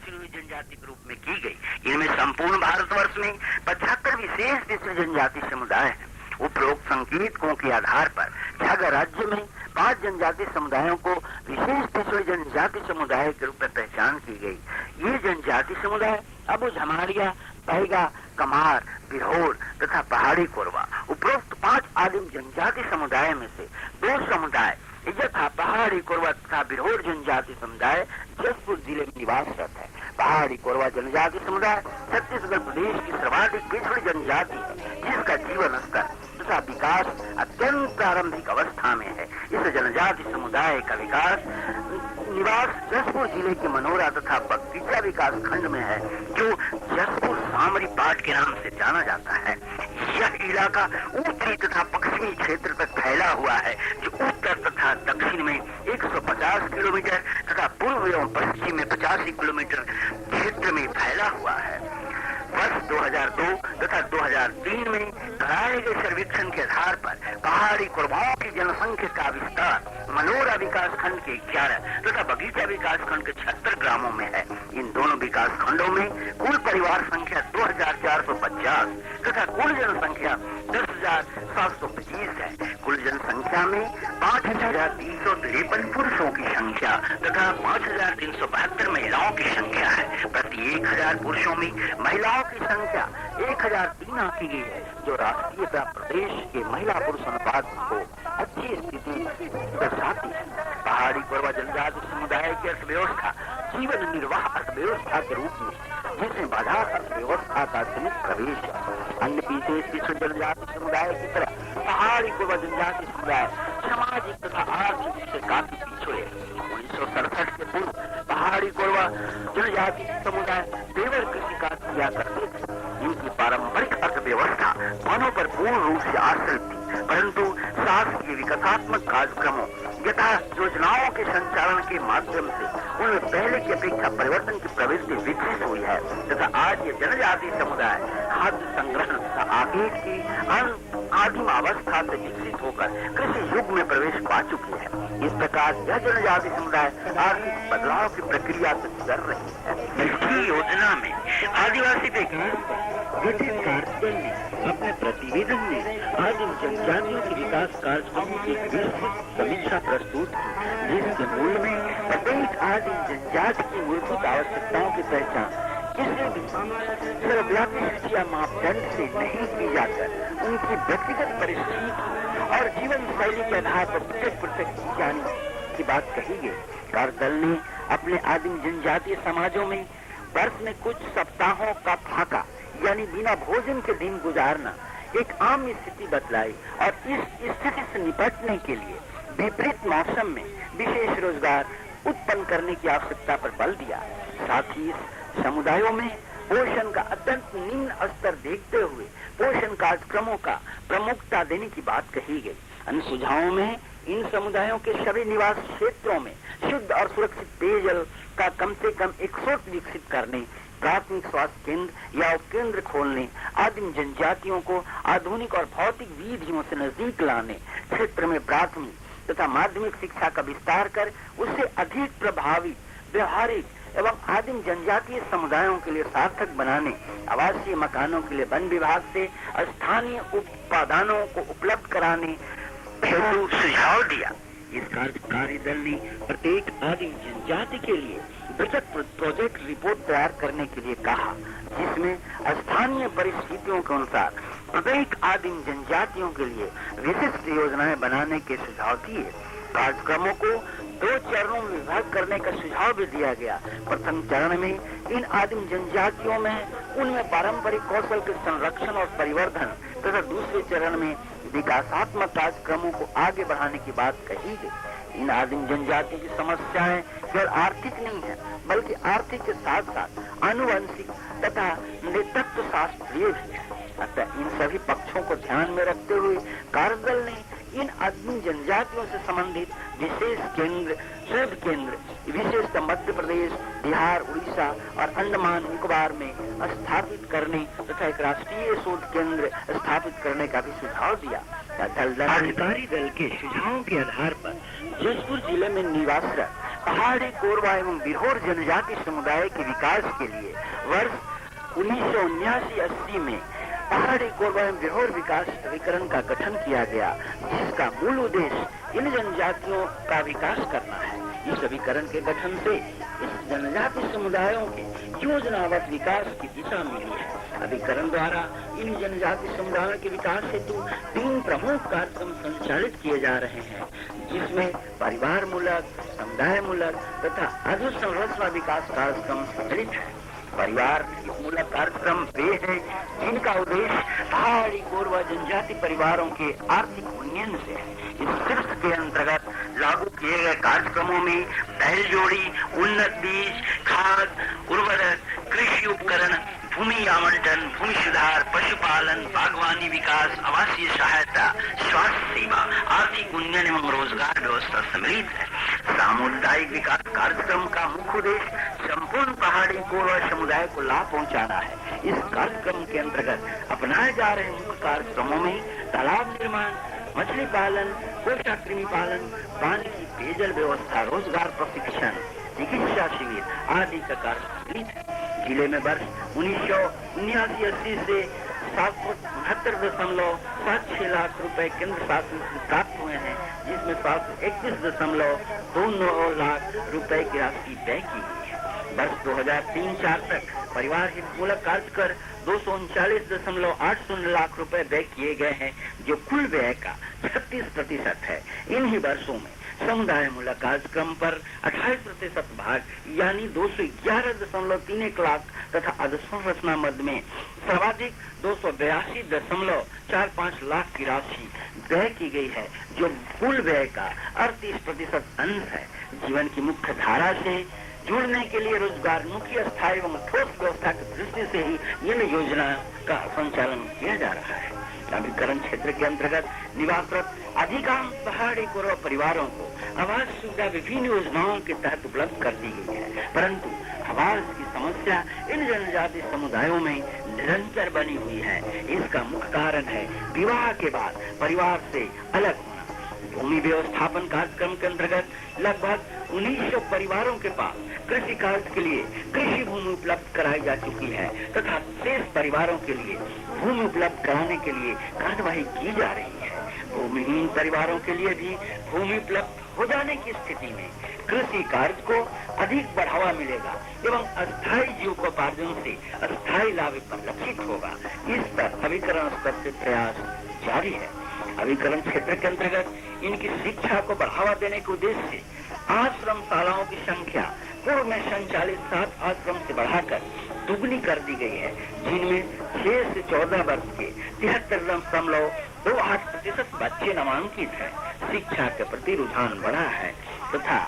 चुनी हुई जनजाति के रूप में की गई। इनमें संपूर्ण भारतवर्ष में 75 विशेष पिछड़ी जनजाति समुदाय हैं। उपरोक्त संकेतकों के आधार पर झागा राज्य में 5 जनजाति समुदायों को विशेष पिछड़ी जनजाति समुदाय के रूप में पहचान की गई। ये जनजाति समुदाय अबू झमारिया, पैगा, कमार, बिरहोर तथा पहाड़ी कोरवा। उपरोक्त 5 आदिम जनजाति समुदाय में से 2 समुदाय यथा पहाड़ी कोरवा तथा बिरहोर जनजाति समुदाय जसपुर जिले में निवासरत है। पहाड़ी कोरवा जनजाति समुदाय छत्तीसगढ़ प्रदेश की सर्वाधिक पिछड़ी जनजाति है, जिसका जीवन स्तर तथा विकास अत्यंत प्रारंभिक अवस्था में है। इस जनजाति समुदाय का विकास निवास जसपुर जिले के मनोरा तथा बगीचा विकास खंड में है, जो जसपुर सामरी पाट के नाम से जाना जाता है। यह इलाका उत्तरी तथा पश्चिमी क्षेत्र तक फैला हुआ है, जो उत्तर तथा दक्षिण में 150 किलोमीटर तथा पूर्व एवं पश्चिम में 85 किलोमीटर क्षेत्र में फैला हुआ है। वर्ष 2002 तथा 2003 में कराए गए सर्वेक्षण के आधार पर पहाड़ी कोरवाओं की जनसंख्या का विस्तार मनोरा विकास खंड के 11 तथा बगीचा विकास खंड के 76 ग्रामों में है। इन दोनों विकास खंडों में कुल परिवार संख्या 2450 तथा कुल जनसंख्या 10,725 है। कुल जनसंख्या में 5,353 पुरुषों की संख्या तथा 5,372 महिलाओं की संख्या है। प्रति 1,000 पुरुषों में महिलाओं की संख्या 1,003 आंकी गई है, जो राष्ट्रीय प्रदेश के महिला पुरुष अनुपात को अच्छी स्थिति दर्शाती है। पहाड़ी कोरवा जनजाति समुदाय की अर्थव्यवस्था जीवन निर्वाह अर्थव्यवस्था के रूप में, जिसमें बाजार अर्थव्यवस्था का सीमित प्रवेश है। अन्य विशेष पिछड़ी जनजाति समुदाय की तरह पहाड़ी कोरवा जनजाति समुदाय सामाजिक तथा आर्थिक से काफी पिछड़े है। 1967 के पूर्व पहाड़ी कोरवा जनजाति समुदाय पेवर कृषि कार्य किया करते थे। इनकी पारंपरिक अर्थव्यवस्था वनों पर पूर्ण रूप से आश्रित थी, परंतु शासकीय विकासात्मक कार्यक्रमों यथा योजनाओं के संचालन के माध्यम से उनमें पहले की अपेक्षा परिवर्तन की प्रवृत्ति विकसित हुई है तथा आज ये जनजाति समुदाय खाद्य संग्रहण तथा आखेट की आदिम अवस्था से विकसित होकर कृषि युग में प्रवेश पा चुकी है। इस प्रकार यह जनजाति समुदाय आर्थिक बदलाव की प्रक्रिया से गुजर रही है। इस योजना में आदिवासी विकास ब्रिटिश कार्यक्रम ने अपने प्रतिवेदन में आदिम जनजातियों के विकास कार्यक्रमों की विस्तृत समीक्षा प्रस्तुत की, जिसके मूल में प्रत्येक आदिम जनजाति की मूलभूत आवश्यकताओं की पहचान किसी भी सर्वव्यापी सूची या मापदंड से नहीं की जाकर उनकी व्यक्तिगत परिस्थिति और जीवन शैली के आधार पर पृथक की जाने की बात कही गई। कार्यदल ने अपने आदिम जनजातीय समाजों में वर्ष में कुछ सप्ताहों का फाका यानी बिना भोजन के दिन गुजारना एक आम स्थिति बतलाई और इस स्थिति से निपटने के लिए विपरीत मौसम में विशेष रोजगार उत्पन्न करने की आवश्यकता पर बल दिया। साथ ही इस समुदायों में पोषण का अत्यंत निम्न स्तर देखते हुए पोषण कार्यक्रमों का प्रमुखता देने की बात कही गई। अन्य सुझावों में इन समुदायों के सभी निवास क्षेत्रों में शुद्ध और सुरक्षित पेयजल का कम से कम एक स्रोत विकसित करने, प्राथमिक स्वास्थ्य केंद्र या उपकेंद्र खोलने, आदिम जनजातियों को आधुनिक और भौतिक विधियों से नजदीक लाने, क्षेत्र में प्राथमिक तथा माध्यमिक शिक्षा का विस्तार कर उससे अधिक प्रभावी, व्यवहारिक एवं आदिम जनजातीय समुदायों के लिए सार्थक बनाने, आवासीय मकानों के लिए वन विभाग से स्थानीय उत्पादनों को उपलब्ध कराने हेतु सुझाव दिया। इस कार्यदल ने प्रत्येक आदिम जनजाति के लिए बृहत प्रोजेक्ट रिपोर्ट तैयार करने के लिए कहा, जिसमें स्थानीय परिस्थितियों के अनुसार प्रत्येक आदिम जनजातियों के लिए विशिष्ट योजनाएं बनाने के सुझाव दिए। कार्यक्रमों को 2 चरणों में विभाग करने का सुझाव भी दिया गया। प्रथम चरण में इन आदिम जनजातियों में उनमें पारंपरिक कौशल के संरक्षण और परिवर्धन तथा दूसरे चरण में विकासात्मक कार्यक्रमों को आगे बढ़ाने की बात कही गई। इन आदिम जनजाति की समस्याएं केवल आर्थिक नहीं है, बल्कि आर्थिक के साथ साथ आनुवंशिक तथा नेतृत्व शास्त्रीय भी है। अतः इन सभी पक्षों को ध्यान में रखते हुए कार्यदल ने इन आदिम जनजातियों से संबंधित विशेष केंद्र, शोध केंद्र विशेषतः मध्य प्रदेश, बिहार, उड़ीसा और अंडमान निकोबार में स्थापित करने तथा एक राष्ट्रीय शोध केंद्र स्थापित करने का भी सुझाव दिया। अधिकारी दल के सुझावों के आधार पर जसपुर जिले में निवासरत पहाड़ी कोरवा एवं बिरहोर जनजाति समुदाय के विकास के लिए वर्ष 1979-80 में पहाड़ी कोरवा एवं बिरहोर विकास अभिकरण का गठन किया गया, जिसका मूल उद्देश्य इन जनजातियों का विकास करना है। इस अभिकरण के गठन से इस जनजाति समुदायों के योजनाबद्ध विकास की दिशा मिली है। अभिकरण द्वारा इन जनजाति समुदायों के विकास हेतु 3 प्रमुख कार्यक्रम संचालित किए जा रहे हैं, जिसमें परिवार मूलक, समुदाय मूलक तथा अधोसंरचना विकास कार्यक्रम सम्मिलित है। परिवार मूलक कार्यक्रम वे हैं जिनका उद्देश्य पहाड़ी कोरवा जनजाति परिवारों के आर्थिक उन्नयन से है। इस शीर्ष के अंतर्गत लागू किए गए कार्यक्रमों में बैल जोड़ी, उन्नत बीज, खाद, उर्वरक, कृषि उपकरण, भूमि आवंटन, भूमि सुधार, पशुपालन, बागवानी विकास, आवासीय सहायता, स्वास्थ्य सेवा, आर्थिक उन्नयन एवं रोजगार व्यवस्था सम्मिलित है। सामुदायिक विकास कार्यक्रम का मुख्य उद्देश्य संपूर्ण पहाड़ी कोरवा समुदाय को लाभ पहुंचाना है। इस कार्यक्रम के अंतर्गत अपनाए जा रहे मुख्य कार्यक्रमों में तालाब निर्माण, मछली पालन, पोषक कृमि पालन, पानी की पेयजल व्यवस्था, रोजगार प्रशिक्षण, चिकित्सा शिविर आदि का कार्य है। जिले में वर्ष 1979-80 से 769.76 लाख रुपए केंद्र शासन से प्राप्त हुए हैं, जिसमें 731.29 लाख रुपए की राशि व्यय की गई है। वर्ष 2003-04 तक परिवार हित मूलक कार्य कर 239.80 लाख रुपए व्यय किए गए हैं, जो कुल व्यय का 36% है। इन्हीं वर्षों में समुदाय मूलक कार्यक्रम पर 28% भाग यानी 211.31 लाख तथा अधोसंरचना मद में सर्वाधिक 282.45 लाख की राशि व्यय की गई है, जो कुल व्यय का 38% अंश है। जीवन की मुख्य धारा से जुड़ने के लिए रोजगारोन्मुखी स्थायी एवं ठोस व्यवस्था की दृष्टि से ही इन योजना का संचालन किया जा रहा है। अभिकरण क्षेत्र के अंतर्गत निवासरत अधिकांश पहाड़ी कोरवा परिवारों को आवास सुविधा विभिन्न योजनाओं के तहत उपलब्ध कर दी गई है, परंतु आवास की समस्या इन जनजाति समुदायों में निरंतर बनी हुई है। इसका मुख्य कारण है विवाह के बाद परिवार से अलग होना। भूमि व्यवस्थापन कार्यक्रम के अंतर्गत लगभग 1900 परिवारों के पास कृषि कार्य के लिए कृषि भूमि उपलब्ध कराई जा चुकी है तथा शेष परिवारों के लिए भूमि उपलब्ध कराने के लिए कार्यवाही की जा रही है। भूमिहीन परिवारों के लिए भी भूमि उपलब्ध हो जाने की स्थिति में कृषि कार्य को अधिक बढ़ावा मिलेगा एवं अस्थायी जीविकोपार्जन से अस्थायी लाभ परिलक्षित होगा। इस पर अभिकरण स्तर से प्रयास जारी है। अभिकरण क्षेत्र के अंतर्गत इनकी शिक्षा को बढ़ावा देने के उद्देश्य से आश्रम शालाओं की संख्या पूर्व में संचालित 7 आश्रम से बढ़ाकर दुगनी कर दी गई है, जिनमें 6 से 14 वर्ष के 73.28% बच्चे नामांकित हैं। शिक्षा के प्रति रुझान बढ़ा है तथा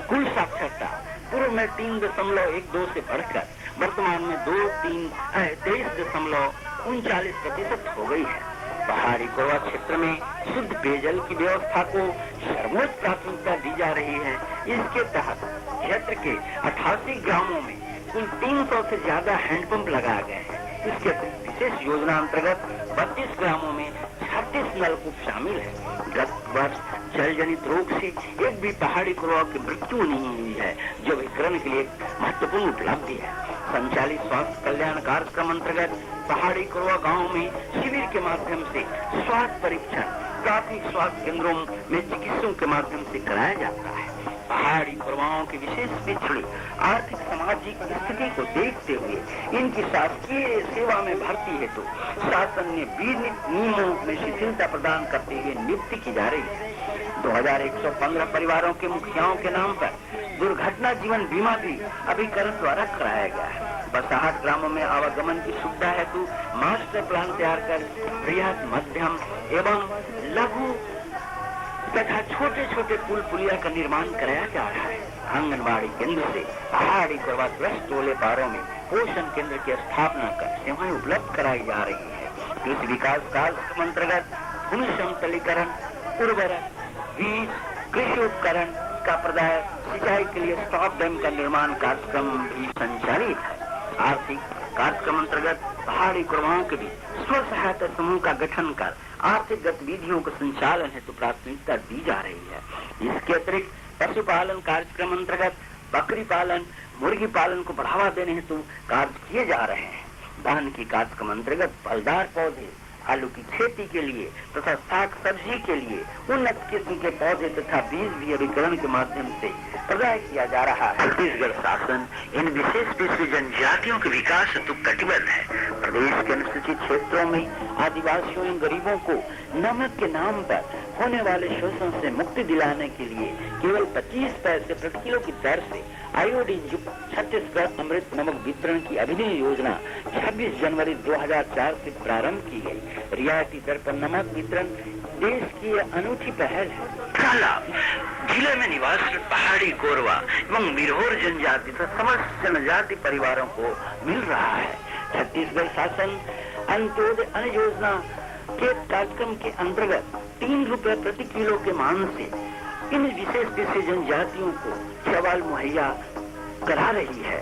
कुल साक्षरता पूर्व में 3.12 से बढ़कर वर्तमान में 23.39% हो गई है। पहाड़ी कोरवा क्षेत्र में शुद्ध पेयजल की व्यवस्था को सर्वोच्च प्राथमिकता दी जा रही है। इसके तहत क्षेत्र के 88 ग्रामों में कुल 300 से ज्यादा हैंडपंप लगाए गए हैं। इसके विशेष योजना अंतर्गत 32 ग्रामों में 36 नलकूप शामिल है। गत वर्ष जल जनित रोग से एक भी पहाड़ी कोरवा की मृत्यु नहीं हुई है, जो विकरण के लिए महत्वपूर्ण उपलब्धि है। संचालित स्वास्थ्य कल्याण कार्यक्रम अंतर्गत पहाड़ी कोरवा गाँव में शिविर के माध्यम से स्वास्थ्य परीक्षण प्राथमिक स्वास्थ्य केंद्रों में चिकित्सकों के माध्यम से कराया जाता है। पहाड़ी कोरवाओं की विशेष पिछड़ी आर्थिक सामाजिक स्थिति को देखते हुए इनकी शासकीय सेवा में भर्ती हेतु शासन ने नियमों में शिथिलता प्रदान करते हुए नियुक्ति की जा रही है। 2115 परिवारों के मुखियाओं के नाम पर दुर्घटना जीवन बीमा भी अभिकरण द्वारा कराया गया है। 62 ग्रामों में आवागमन की सुविधा हेतु मास्टर प्लान तैयार कर बृहद, मध्यम एवं लघु तथा छोटे छोटे पुल पुलिया का निर्माण कराया जा रहा है। आंगनबाड़ी केंद्र से पहाड़ी कोरवा ग्रस्त टोले पारों में पोषण केंद्र की स्थापना कर सेवाएं उपलब्ध कराई जा रही है। कृषि विकास कार्यक्रम अंतर्गत भूमि समतलीकरण, उर्वरक, बीज, कृषि उपकरण का प्रदाय, सिंचाई के लिए स्टॉप डैम का निर्माण कार्यक्रम भी संचालित है। आर्थिक कार्यक्रम अंतर्गत पहाड़ी कोरवाओं के भी स्व सहायता समूह का गठन कर आर्थिक गतिविधियों के संचालन हेतु प्राथमिकता दी जा रही है। इसके अतिरिक्त पशुपालन कार्यक्रम अंतर्गत बकरी पालन, मुर्गी पालन को बढ़ावा देने हेतु कार्य किए जा रहे हैं। धान की कार्यक्रम अंतर्गत फलदार पौधे, आलू की खेती के लिए तथा साग सब्जी के लिए उन्नत किस्म के पौधे तथा बीज भी अभिकरण के माध्यम से प्रदाय किया जा रहा है। छत्तीसगढ़ शासन इन विशेष पिछड़ी जनजातियों के विकास हेतु कटिबद्ध है। प्रदेश के अनुसूचित क्षेत्रों में आदिवासियों एवं गरीबों को नमक के नाम पर होने वाले शोषण से मुक्ति दिलाने के लिए केवल 25 पैसे प्रति किलो की दर से आयोडीन युक्त छत्तीसगढ़ अमृत नमक वितरण की अभिनव योजना 26 जनवरी 2004 से प्रारंभ की गई। रियायती दर पर नमक वितरण देश की अनूठी पहल है। जिले में निवासरत पहाड़ी कोरवा एवं मिरहोर जनजाति तथा समस्त जनजाति परिवारों को मिल रहा है। छत्तीसगढ़ शासन अंत्योदय अन्न योजना के कार्यक्रम के अंतर्गत 3 रुपए प्रति किलो के मान से इन विशेष पिछड़ी जनजातियों को चावल मुहैया करा रही है।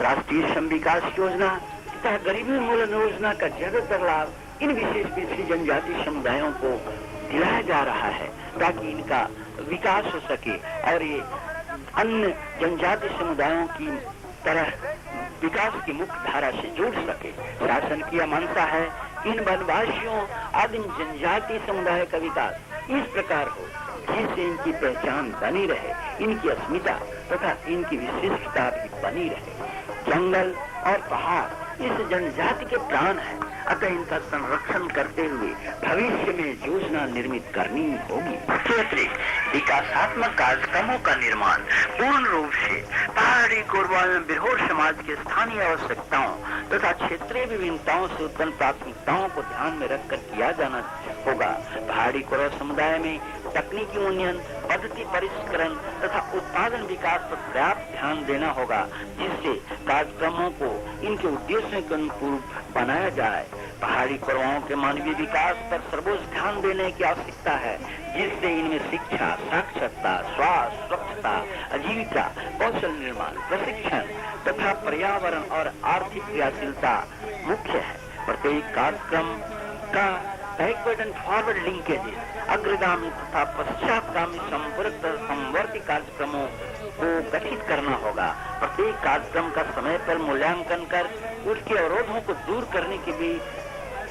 राष्ट्रीय श्रम विकास योजना तथा गरीबी उन्मूलन योजना का ज्यादातर लाभ इन विशेष पिछड़ी जनजाति समुदायों को दिलाया जा रहा है ताकि इनका विकास हो सके और ये अन्य जनजाति समुदायों की तरह विकास की मुख्य धारा से जुड़ सके। शासन की यह मंशा है कि इन वनवासियों आदिम जनजाति समुदाय का विकास इस प्रकार हो जिससे इनकी पहचान बनी रहे, इनकी अस्मिता तथा इनकी विशिष्टता भी बनी रहे। जंगल और पहाड़ इस जनजाति के प्राण है, अतः इनका संरक्षण करते हुए भविष्य में योजना निर्मित करनी होगी। अतिरिक्त विकासात्मक कार्यक्रमों का निर्माण पूर्ण रूप से पहाड़ी कोरवा एवं बिरहोर समाज के स्थानीय आवश्यकताओं तथा क्षेत्रीय विभिन्नताओं से उत्पन्न प्राथमिकताओं को ध्यान में रखकर किया जाना होगा। पहाड़ी कोरवा समुदाय में तकनीकी उन्नयन, पद्धति परिष्करण तथा उत्पादन विकास पर पर्याप्त ध्यान देना होगा जिससे कार्यक्रमों को इनके उद्देश्यों के अनुकूल बनाया जाए। पहाड़ी कोरवाओं के मानवीय विकास पर सर्वोच्च ध्यान देने की आवश्यकता है जिससे इनमें शिक्षा, साक्षरता, स्वास्थ्य, स्वच्छता, आजीविका, कौशल निर्माण, प्रशिक्षण तथा पर्यावरण और आर्थिक क्रियाशीलता मुख्य है। प्रत्येक कार्यक्रम का बैकवर्ड एंड फॉरवर्ड लिंकेजेस, अग्रगामी तथा पश्चातगामी संपर्क समवर्ती कार्यक्रमों को गठित करना होगा। प्रत्येक कार्यक्रम का समय पर मूल्यांकन कर उसके अवरोधों को दूर करने की भी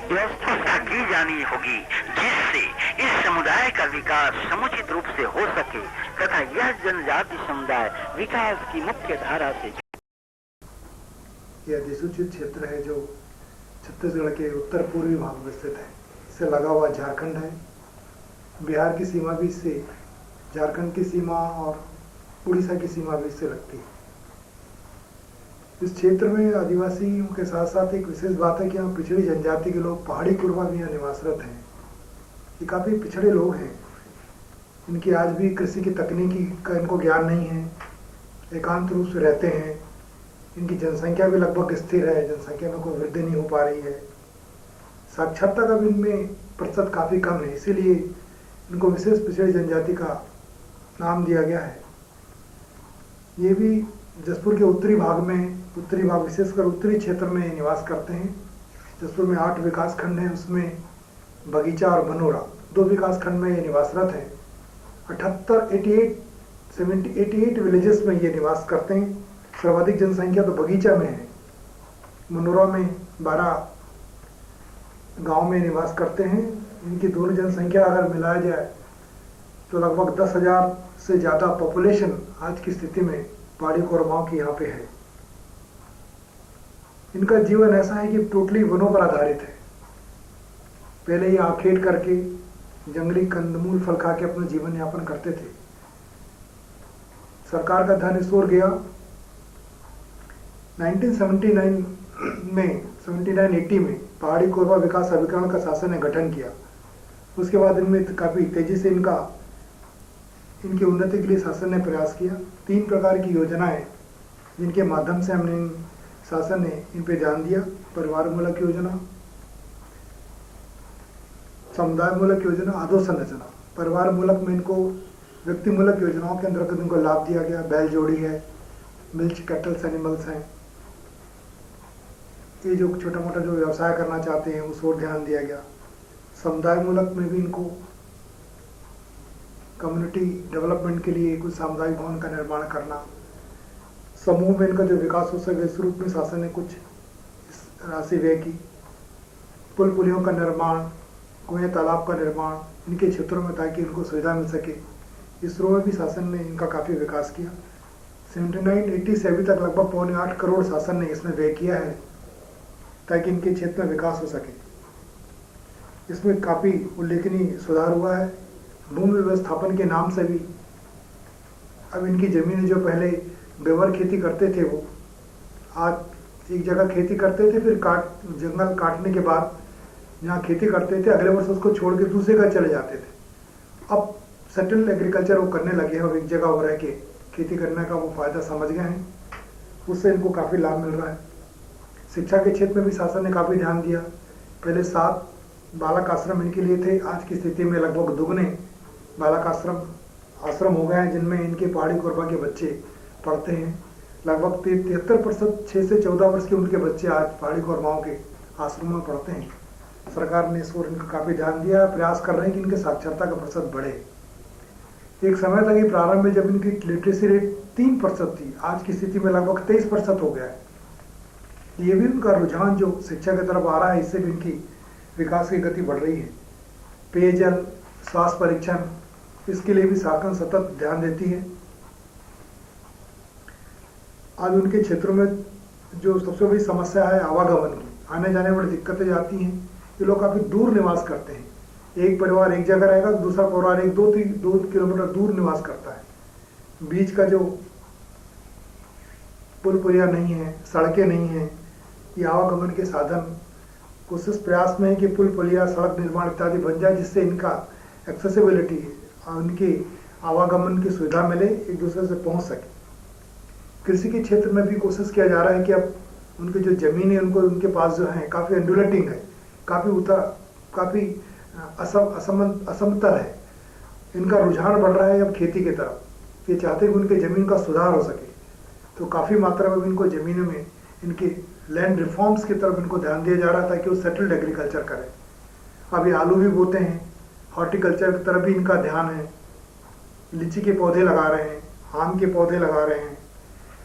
व्यवस्था की जानी होगी जिससे इस समुदाय का विकास समुचित रूप से हो सके तथा यह जनजाति समुदाय विकास की मुख्य धारा से। यह अधिसूचित क्षेत्र है जो छत्तीसगढ़ के उत्तर पूर्वी भाग में स्थित है। इससे लगा हुआ झारखंड है, बिहार की सीमा भी इससे, झारखंड की सीमा और उड़ीसा की सीमा भी इससे लगती है। इस क्षेत्र में आदिवासियों के साथ साथ एक विशेष बात है कि यहाँ पिछड़ी जनजाति के लोग, पहाड़ी कुरबा भी यहाँ निवासरत हैं। ये काफ़ी पिछड़े लोग हैं, इनकी आज भी कृषि की तकनीकी का इनको ज्ञान नहीं है, एकांत रूप से रहते हैं। इनकी जनसंख्या भी लगभग स्थिर है, जनसंख्या में कोई वृद्धि नहीं हो पा रही है। साक्षरता का भी इनमें प्रतिशत काफ़ी कम है, इसीलिए इनको विशेष पिछड़ी जनजाति का नाम दिया गया है। ये भी जसपुर के उत्तरी भाग विशेषकर उत्तरी क्षेत्र में निवास करते हैं। जसपुर में 8 विकास खंड हैं, उसमें बगीचा और बनोरा 2 विकास खंड में ये निवासरत हैं। 88 विलेजेस में ये निवास करते हैं। सर्वाधिक जनसंख्या तो बगीचा में है। मनोरा में 12 गांव में निवास करते हैं। इनकी दोनों जनसंख्या अगर मिलाया जाए तो लगभग 10,000 से ज़्यादा पॉपुलेशन आज की स्थिति में पहाड़ी कोरवाओं की यहाँ पे है। इनका जीवन ऐसा है कि टोटली वनों पर आधारित है। पहले ये आखेट करके जंगली कंदमूल फल खा के अपना जीवन यापन करते थे। सरकार का धन स्टोर गया। 1979-80 में पहाड़ी कोरबा विकास अभिकरण का शासन ने गठन किया। उसके बाद इनमें काफ़ी तेजी से इनकी उन्नति के लिए शासन ने प्रयास किया। 3 प्रकार की योजनाएं जिनके माध्यम से हमने शासन ने इन पे ध्यान दिया। परिवार मूलक योजना, समुदाय मूलक योजना, अधोसंरचना। परिवार मूलक में इनको व्यक्ति मूलक योजनाओं के अंतर्गत इनको लाभ दिया गया। बैल जोड़ी है, मिल्च कैटल्स एनिमल्स हैं, ये जो छोटा मोटा जो व्यवसाय करना चाहते हैं उस ओर ध्यान दिया गया। समुदाय मूलक में भी इनको कम्युनिटी डेवलपमेंट के लिए कुछ सामुदायिक भवन का निर्माण करना, समूह में इनका जो विकास हो सके इस रूप में शासन ने कुछ राशि व्यय की। पुल पुलियों का निर्माण, कुएं तालाब का निर्माण इनके क्षेत्रों में ताकि इनको सुविधा मिल सके, इस रूप में भी शासन ने इनका काफ़ी विकास किया। 79-80 से अभी तक लगभग 7.25 करोड़ शासन ने इसमें व्यय किया है ताकि इनके क्षेत्र में विकास हो सके। इसमें काफ़ी उल्लेखनीय सुधार हुआ है। भूमि व्यवस्थापन के नाम से भी अब इनकी ज़मीनें जो पहले बेवर खेती करते थे वो आज एक जगह खेती करते थे, फिर जंगल काटने के बाद जहाँ खेती करते थे अगले वर्ष उसको छोड़ के दूसरे जगह चले जाते थे। अब सेटल एग्रीकल्चर वो करने लगे हैं और एक जगह हो रह के खेती करने का वो फायदा समझ गए हैं, उससे इनको काफ़ी लाभ मिल रहा है। शिक्षा के क्षेत्र में भी शासन ने काफ़ी ध्यान दिया। पहले 7 बालक आश्रम इनके लिए थे, आज की स्थिति में लगभग दुगने बालक आश्रम हो गए हैं जिनमें इनके पहाड़ी कोरबा के बच्चे पढ़ते हैं। लगभग 73% 6 से 14 वर्ष के उनके बच्चे आज पहाड़ी कोरबाओं के आश्रमों में पढ़ते हैं। सरकार ने इस ओर इनका काफ़ी ध्यान दिया, प्रयास कर रहे हैं कि इनके साक्षरता का प्रतिशत बढ़े। एक समय था कि प्रारंभ में जब इनकी लिटरेसी रेट 3% थी, आज की स्थिति में लगभग 23% हो गया है। ये भी उनका रुझान जो शिक्षा की तरफ आ रहा है, इससे भी इनकी विकास की गति बढ़ रही है। पेयजल, स्वास्थ्य परीक्षण, इसके लिए भी शासन सतत ध्यान देती है। आज उनके क्षेत्रों में जो सबसे बड़ी समस्या है आवागमन की, आने जाने में बड़ी दिक्कतें जाती हैं। ये लोग काफ़ी दूर निवास करते हैं, एक परिवार एक जगह रहेगा तो दूसरा परिवार 1-2 किलोमीटर दूर निवास करता है। बीच का जो पुल पुलिया नहीं है, सड़कें नहीं हैं, ये आवागमन के साधन कोशिश प्रयास में है कि पुल पुलिया, सड़क निर्माण इत्यादि बन जाए जिससे इनका एक्सेसिबिलिटी और उनकी आवागमन की सुविधा मिले, एक दूसरे से पहुंच सके। कृषि के क्षेत्र में भी कोशिश किया जा रहा है कि अब उनकी जो जमीन है उनको उनके पास जो है काफ़ी अंडुलेटिंग है, काफ़ी असमतल है। इनका रुझान बढ़ रहा है अब खेती की तरफ। ये चाहते हैं कि उनके ज़मीन का सुधार हो सके, तो काफ़ी मात्रा में इनको ज़मीनों में इनके लैंड रिफॉर्म्स की तरफ इनको ध्यान दिया जा रहा था ताकि वो सेटल्ड एग्रीकल्चर करें। अब ये आलू भी बोते हैं, हॉर्टिकल्चर की तरफ भी इनका ध्यान है। लीची के पौधे लगा रहे हैं, आम के पौधे लगा रहे हैं,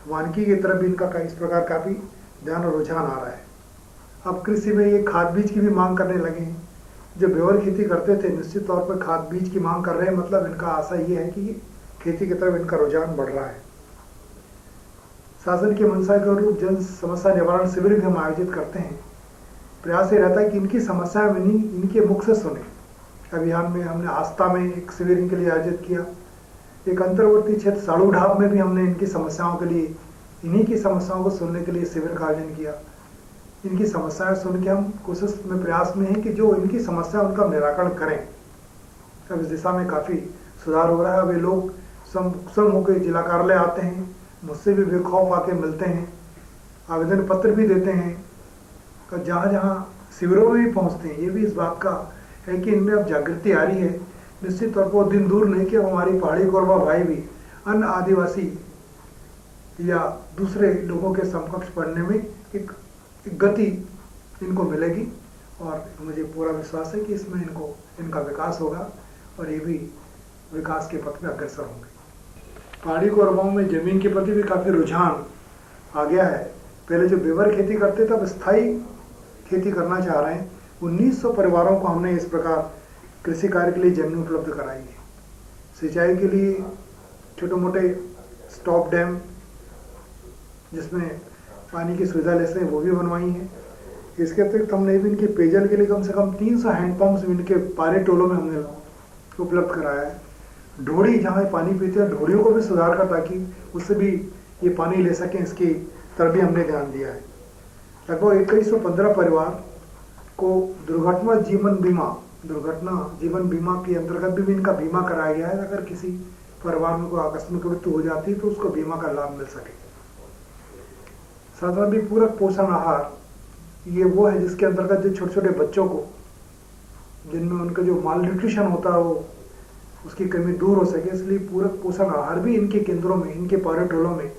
वानिकी की तरफ भी इनका इस प्रकार काफ़ी ध्यान और रुझान आ रहा है। अब कृषि में ये खाद बीज की भी मांग करने लगे हैं। जो बेवर खेती करते थे निश्चित तौर पर खाद बीज की मांग कर रहे हैं, मतलब इनका आशा ये है कि खेती की तरफ इनका रुझान बढ़ रहा है। शासन की मंशा के अनुरूप जन समस्या निवारण शिविर भी हम आयोजित करते हैं। प्रयास ये रहता है कि इनकी समस्याएं इनके मुख से सुने। अभियान में हमने आस्था में एक शिविर इनके लिए आयोजित किया। एक अंतर्वर्ती क्षेत्र साड़ूढाब में भी हमने इनकी समस्याओं के लिए, इन्हीं की समस्याओं को सुनने के लिए शिविर का आयोजन किया। इनकी समस्याएं सुन के हम कोशिश में प्रयास में हैं कि जो इनकी समस्या उनका निराकरण करें। अब इस दिशा में काफ़ी सुधार हो रहा है। अब ये लोग स्वयं होकर जिला कार्यालय आते हैं, मुझसे भी बेखौफ आके मिलते हैं, आवेदन पत्र भी देते हैं, और जहाँ जहाँ शिविरों में भी पहुँचते हैं। ये भी इस बात का है कि इनमें अब जागृति आ रही है। निश्चित तौर पर वो दिन दूर नहीं कि हमारी पहाड़ी कोरबा भाई भी अन्य आदिवासी या दूसरे लोगों के समकक्ष पढ़ने में एक गति इनको मिलेगी, और मुझे पूरा विश्वास है कि इसमें इनका विकास होगा और ये भी विकास के पथ में अग्रसर होंगे। पहाड़ी कोरबाओं में जमीन के प्रति भी काफ़ी रुझान आ गया है। पहले जो बेवर खेती करते थे अब स्थायी खेती करना चाह रहे हैं। 1900 परिवारों को हमने इस प्रकार कृषि कार्य के लिए जमीन उपलब्ध कराई है। सिंचाई के लिए छोटे मोटे स्टॉप डैम जिसमें पानी की सुविधा ले सकें वो भी बनवाई है। इसके अतिरिक्त हमने भी इनके पेयजल के लिए कम से कम 300 हैंडपम्प्स इनके पारे टोलों में हमने उपलब्ध कराया है। ढोड़ी जहाँ पानी पीते हैं ढोड़ियों को भी सुधार कर ताकि उससे भी ये पानी ले सकें, इसकी तरफ भी हमने ध्यान दिया है। लगभग 2115 परिवार को दुर्घटना जीवन बीमा के अंतर्गत भी इनका बीमा कराया गया है। अगर किसी परिवार में कोई आकस्मिक मृत्यु हो जाती है तो उसको बीमा का लाभ मिल सके। साथ ही पूरक पोषण आहार, ये वो है जिसके अंतर्गत जो छोटे छोटे बच्चों को जिनमें उनका जो माल न्यूट्रिशन होता है वो उसकी कमी दूर हो सके, इसलिए पूरक पोषण आहार भी इनके केंद्रों में, इनके पारे टोलों में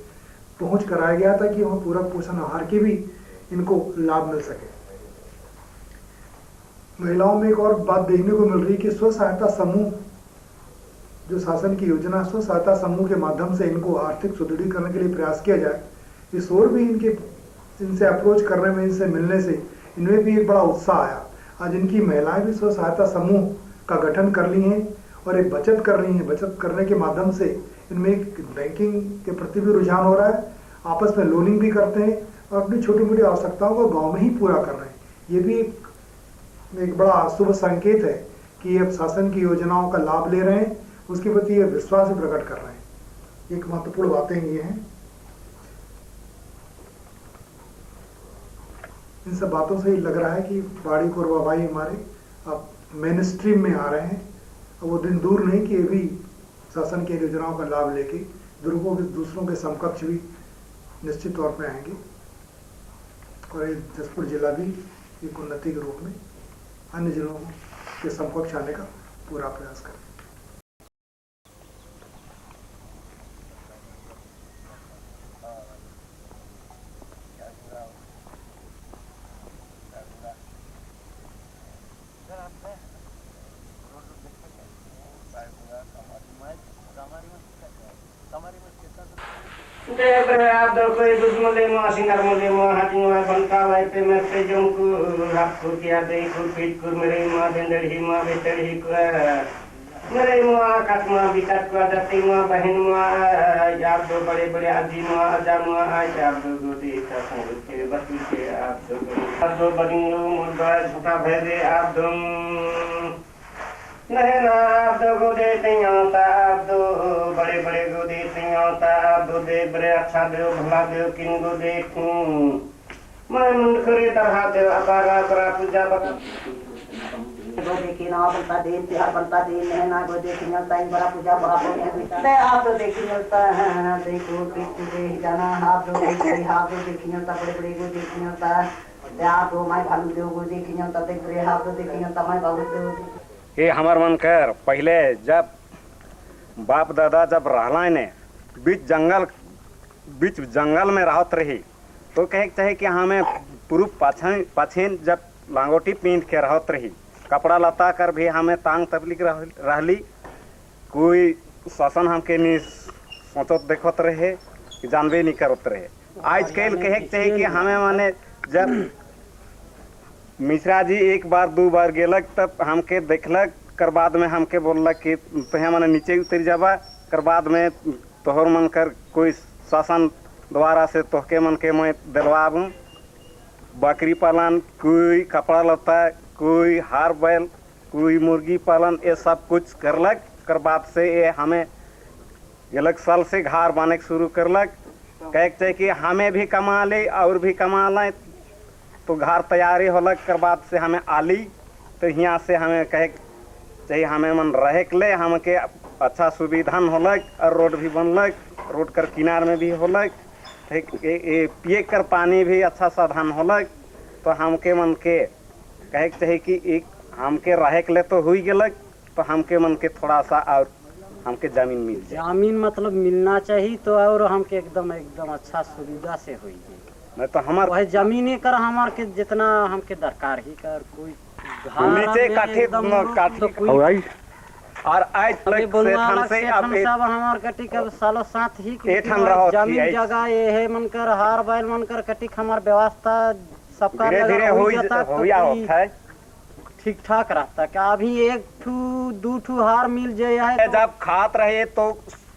पहुंच कराया गया था कि वहाँ पूरक पोषण आहार के भी इनको लाभ मिल सके। महिलाओं में एक और बात देखने को मिल रही है कि स्व सहायता समूह जो शासन की योजना स्व सहायता समूह के माध्यम से इनको आर्थिक सुदृढ़ीकरण के लिए प्रयास किया जाए, इस ओर भी इनसे अप्रोच करने में, इनसे मिलने से इनमें भी एक बड़ा उत्साह आया। आज इनकी महिलाएं भी स्व सहायता समूह का गठन कर ली हैं और एक बचत कर रही हैं। बचत करने के माध्यम से इनमें एक बैंकिंग के प्रति भी रुझान हो रहा है, आपस में लोनिंग भी करते हैं और अपनी छोटी मोटी आवश्यकताओं को गांव में ही पूरा कर रहे हैं। ये भी एक बड़ा शुभ संकेत है कि अब शासन की योजनाओं का लाभ ले रहे हैं, उसके प्रति ये विश्वास भी प्रकट कर रहे हैं। एक महत्वपूर्ण बातें ये हैं, इन सब बातों से ही लग रहा है कि बाड़ी कोरबा भाई हमारे अब मेन स्ट्रीम में आ रहे हैं। अब वो दिन दूर नहीं कि ये भी शासन की योजनाओं का लाभ लेके दूसरों के समकक्ष भी निश्चित तौर पे आएंगे और ये जसपुर जिला भी एक उन्नति के रूप में अन्य जिलों के समकक्ष आने का पूरा प्रयास करें। कोई दुश्मन माँ सिंगर मुझे माँ हाथी माँ बनका वाई पे मैं पे जंकु आपको क्या दे को पीट को मेरे माँ बेंदर ही माँ बेटर ही को मेरे माँ काट माँ बिकाट को जाती माँ बहन माँ यार दो बड़े बड़े आजी माँ आजा माँ आज आप दो गोदी का संग के बच्चे के आप दो बड़ियों मुर्गा झूठा भेजे आप दो नहीं ना आप दो गोदे होता आप दो बड़े बड़े गोदे होता आप दो दे बड़े अच्छा दो भला दो किन गोदे मैं मुंड करे तरह दो अकारा करा पूजा बका गोदे की ना बनता दिन त्योहार बनता दिन है ना गोदे की मिलता है बड़ा पूजा बड़ा मैं आप तो देखी मिलता है देखो पीछे दे जाना आप तो देखी आप तो देखी मिलता बड़े बड़े गोदे की मिलता है आप तो मैं भालू दो गोदे की मिलता देख रहे आप तो देखी मिलता मैं बाबू दो ये हमार मन कर पहले जब बाप दादा जब रहला ने बीच जंगल में रहत रही तो कहे चाहे कि हमें पूर्व पछिन जब लांगोटी पींध के रहत रही, कपड़ा लता कर भी हमें तांग तबलिक रहली, कोई शासन हमके नहीं सोचत देखत रहे, जानबे नहीं करत रहे। आज कल कहे चाहे कि हमें माने जब मिश्रा जी एक बार दो बार गेलक तब हमके देखलक, कर बाद में हमके बोललक कि तुहे माने नीचे उतर जाबा, कर बाद में तोहर मन कर कोई शासन द्वारा से तोहके मन के मैं दिलवाबूँ, बकरी पालन, कोई कपड़ा लता, कोई हार बैल, कोई मुर्गी पालन, ये सब कुछ करलक। कर बाद से ये हमें गेलक साल से घर बने शुरू करलक, कहे चाहे कि हमें भी कमा ले और भी कमा लें, तो घर तैयारी होलक। कर बाद से हमें आली तो यहाँ से हमें कहे चाहिए हमें मन रहे के ले हमके अच्छा सुविधा होलक और रोड भी बनलक, रोड कर किनार में भी होलक, पिए कर पानी भी अच्छा साधन होलक। तो हमके मन के कहे चाहिए कि एक हमके रहे के ले तो हुई गेलक, तो हमके मन के थोड़ा सा और हमके जमीन मिल जाए। जमीन मतलब मिलना चाहिए तो और हमके एकदम अच्छा सुविधा से हुई नहीं तो हमार वही जमीन कर हमार के जितना हमके दरकार ही कर कोई नीचे काठी और आज तक से अब हमार कटी के सालों साथ ही जमीन जगह ये है मनकर हार बैल मनकर कटी हमार व्यवस्था सबका धीरे धीरे ठीक ठाक रहता। क्या अभी एक दू ठू हार मिल जाए जब खात रहे तो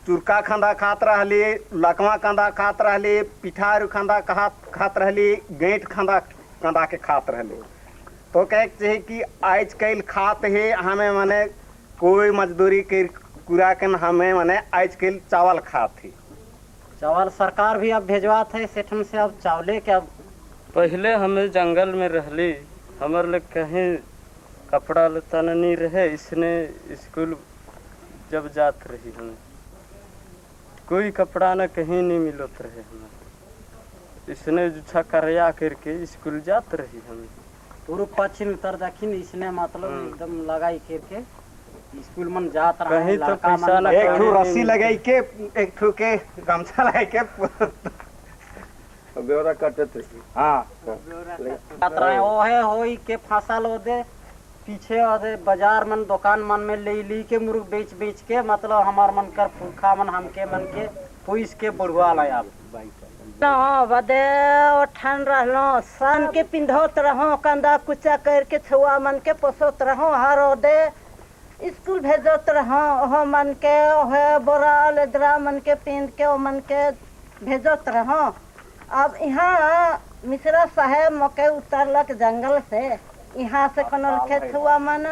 चुरका खंदा खात रहली, लकवा कंदा खात रहली, पिठार खंदा खात रहली, गेंट कंदा के खात रहली। तो कहे चाहिए कि आज कल खात है हमें माने कोई मजदूरी के कुरा के हमें माने आज कल चावल खात ही। चावल सरकार भी अब भेजवात है सेठन से, अब चावले के अब पहले हमें जंगल में रहली, हमारे लिए कहीं कपड़ा लता नहीं रहे, इसने स्कूल जब जात रही हमें कोई कपड़ा न कहीं नहीं मिलत रहे हमें, इसने जुछा करया करके स्कूल जात रही हमें। पूर्व पश्चिम उत्तर दक्षिण इसने मतलब एकदम लगाई करके स्कूल मन जात रहा कहीं तो पैसा न एक ठू रस्सी लगाई के एक ठू के गमछा लगाई के ब्यौरा काटत रही। हाँ वो है होई के फसल हो दे पीछे और बाजार मन दुकान मन में ले के मुर्ग बेच के मतलब हमार मन कर पुरखा मन हमके मन के पुइस के बढ़ुआ लाया बदे ठन रहलो सन के पिंधोत रहो कंदा कुचा करके छुआ मन के पोसोत रहो हर ओदे स्कूल भेजोत रहो ओह मन के ओह बोरा लेदरा मन के पिंध के ओ मन के भेजोत रहो। अब यहाँ मिश्रा साहेब मके उतरलक जंगल से यहाँ से कनल के छुआ मन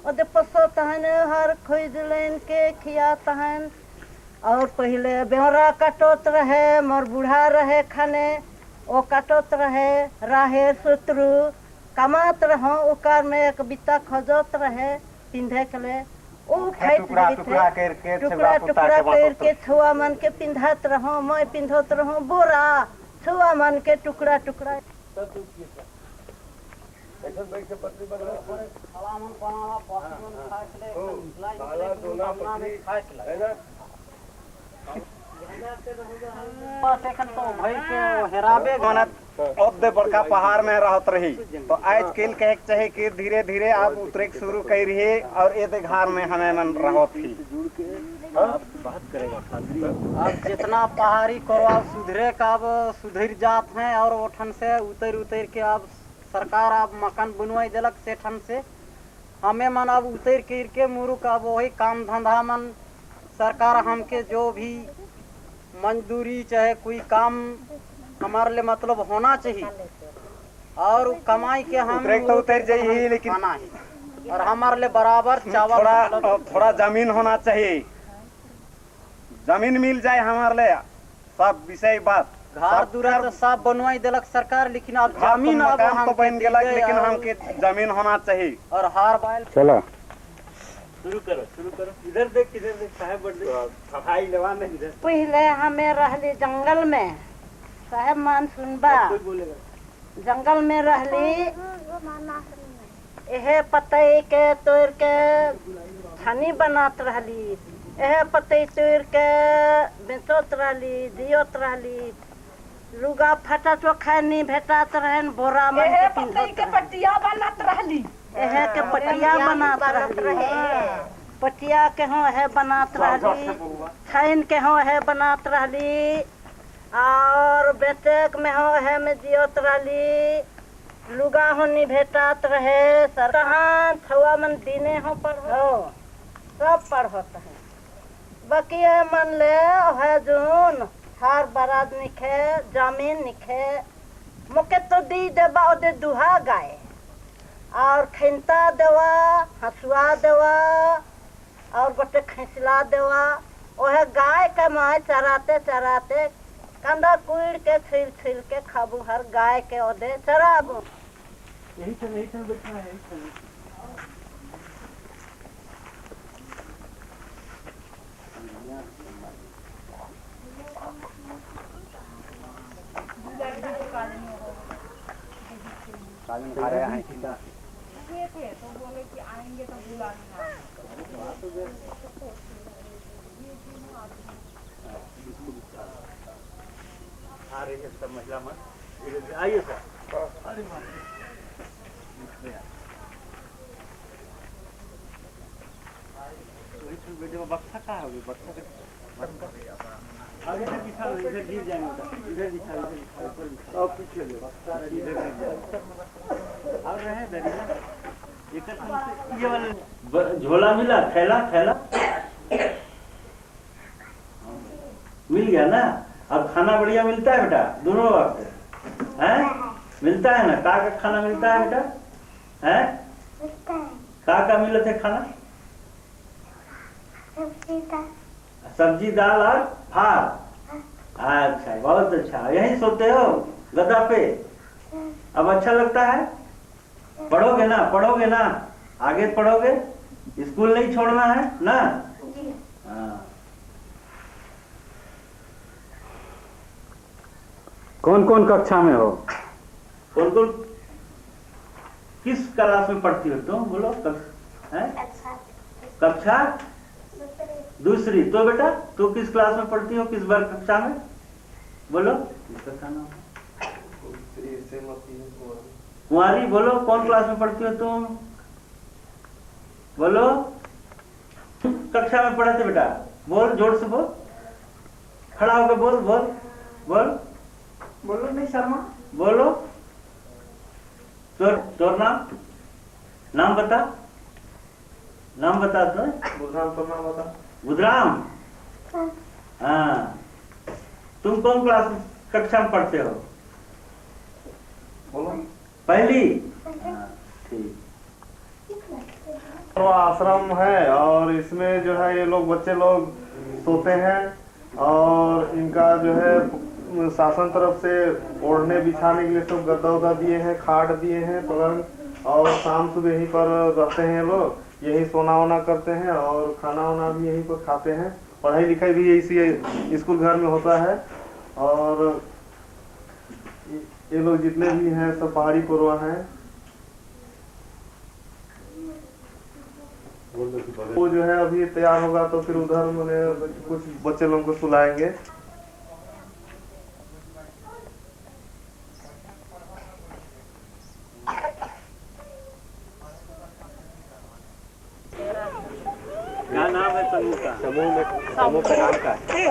ओदे पोसोत हन हर खोज लेन के खियात हन। और पहले बेहरा कटोत रहे मोर बूढ़ा रहे खाने ओ कटोत रहे राहे सुतरू कमात रहो ओकर में एक बिता खोजत रहे पिंधे के लिए ओ टुकड़ा करके छुआ मन के पिंधात रहो मैं पिंधोत रहो बोरा छुआ मन के टुकड़ा टुकड़ा बड़का पहाड़ में रहत रही तो आज कल कहे चाहे कि धीरे धीरे आप उतरे शुरू कर रही और ये घर में हमें मन रहत थी। अब जितना पहाड़ी करो आप सुधरे का अब सुधर जात हैं और ओठन से उतर के अब सरकार अब मकान बनवाई दिलक से ठन से हमें मन अब उतर के मुरुक अब वही काम धंधा मन सरकार हमके जो भी मंजूरी चाहे कोई काम हमारे लिए मतलब होना चाहिए और कमाई के हम तो उतर जाइए लेकिन और हमारे लिए बराबर चावल थोड़ा जमीन होना चाहिए जमीन मिल जाए हमारे लिए सब विषय बात घर दूरा तो सब बनवाई दिलक सरकार लेकिन अब जमीन अब तो बन गया लेकिन हमके जमीन होना चाहिए और हार बैल चलो शुरू करो इधर देख साहब सफाई लेवा में इधर पहले हमें रहली जंगल में साहब मान सुनबा जंगल में रहली यह पतई के तोड़ के छानी बनात रहली यह पतई तोड़ के बेचोत रहली दियोत रहली लुगा फटा चोखा नहीं भेटात रहन बोरा में पटिया बनात रहली यह के पटिया बनात रहली पटिया के हो है बनात रहली छाइन के हो है बनात रहली और बेटेक में हो है में जियोत रहली लुगा हो नहीं भेटात रहे सरहान छुआ मन दिने हो पढ़ो सब पढ़त है बाकी मन ले है जून हार बराद निखे जमीन निखे मुके तो दी देबा ओदे दुहा गाय और खिंता देवा हसुआ देवा और गोटे खिसला देवा ओहे गाय के माय चराते चराते कंधा कुड़ के छिल के खाबू हर गाय के ओदे चराबू यही चल बैठा है खा रहे हैं तो बोले कि आएंगे तो बुला आ रही है सब महिला मन आइए सर अरे बेटे बक्सा कहाँ होगी बक्सा आगे से दिखा इधर गिर जाएंगे इधर दिखा ऊपर और पीछे इधर गिर जाए और रहे दरिया ये वाला झोला मिला थैला मिल गया ना। अब खाना बढ़िया मिलता है बेटा दोनों वक्त है मिलता है ना का खाना मिलता है बेटा है का मिलत है खाना सब्जी दाल और भात अच्छा बहुत अच्छा यहीं सोते हो गदा पे अब अच्छा लगता है पढ़ोगे ना आगे पढ़ोगे स्कूल नहीं छोड़ना है ना। हाँ कौन कौन कक्षा में हो कौन किस क्लास में पढ़ती हो तुम बोलो कक्षा दूसरी। तो बेटा तू किस क्लास में पढ़ती हो किस वर्ग कक्षा में बोलो कुंवारी बोलो कौन क्लास में पढ़ती हो तुम बोलो। कक्षा में पढ़े थे बेटा? बोल, जोर से बोल, खड़ा होकर बोल बोल बोल। बोलो नहीं शर्मा। बोलो। तोर नाम बता, नाम बता। तो बुधराम तो नाम बता। बुधराम, हाँ। तुम कौन क्लास कक्षा में पढ़ते हो? बोलो। पहली। ठीक। तो आश्रम है और इसमें जो है ये लोग बच्चे लोग सोते हैं और इनका जो है शासन तरफ से ओढ़ने बिछाने के लिए सब गद्दा उद्दा दिए हैं, खाट दिए हैं, पलंग, और शाम सुबह यहीं पर रहते हैं लोग, यही सोना वोना करते हैं और खाना वाना भी यहीं पर खाते हैं। पढ़ाई लिखाई भी इसी स्कूल घर में होता है। और ये लोग जितने भी हैं सब पहाड़ी पुरवा हैं। वो जो है अभी तैयार होगा तो फिर उधर मैंने कुछ बच्चे लोगों को सुलाएंगे। क्या नाम है समूह का? समूह का नाम का है?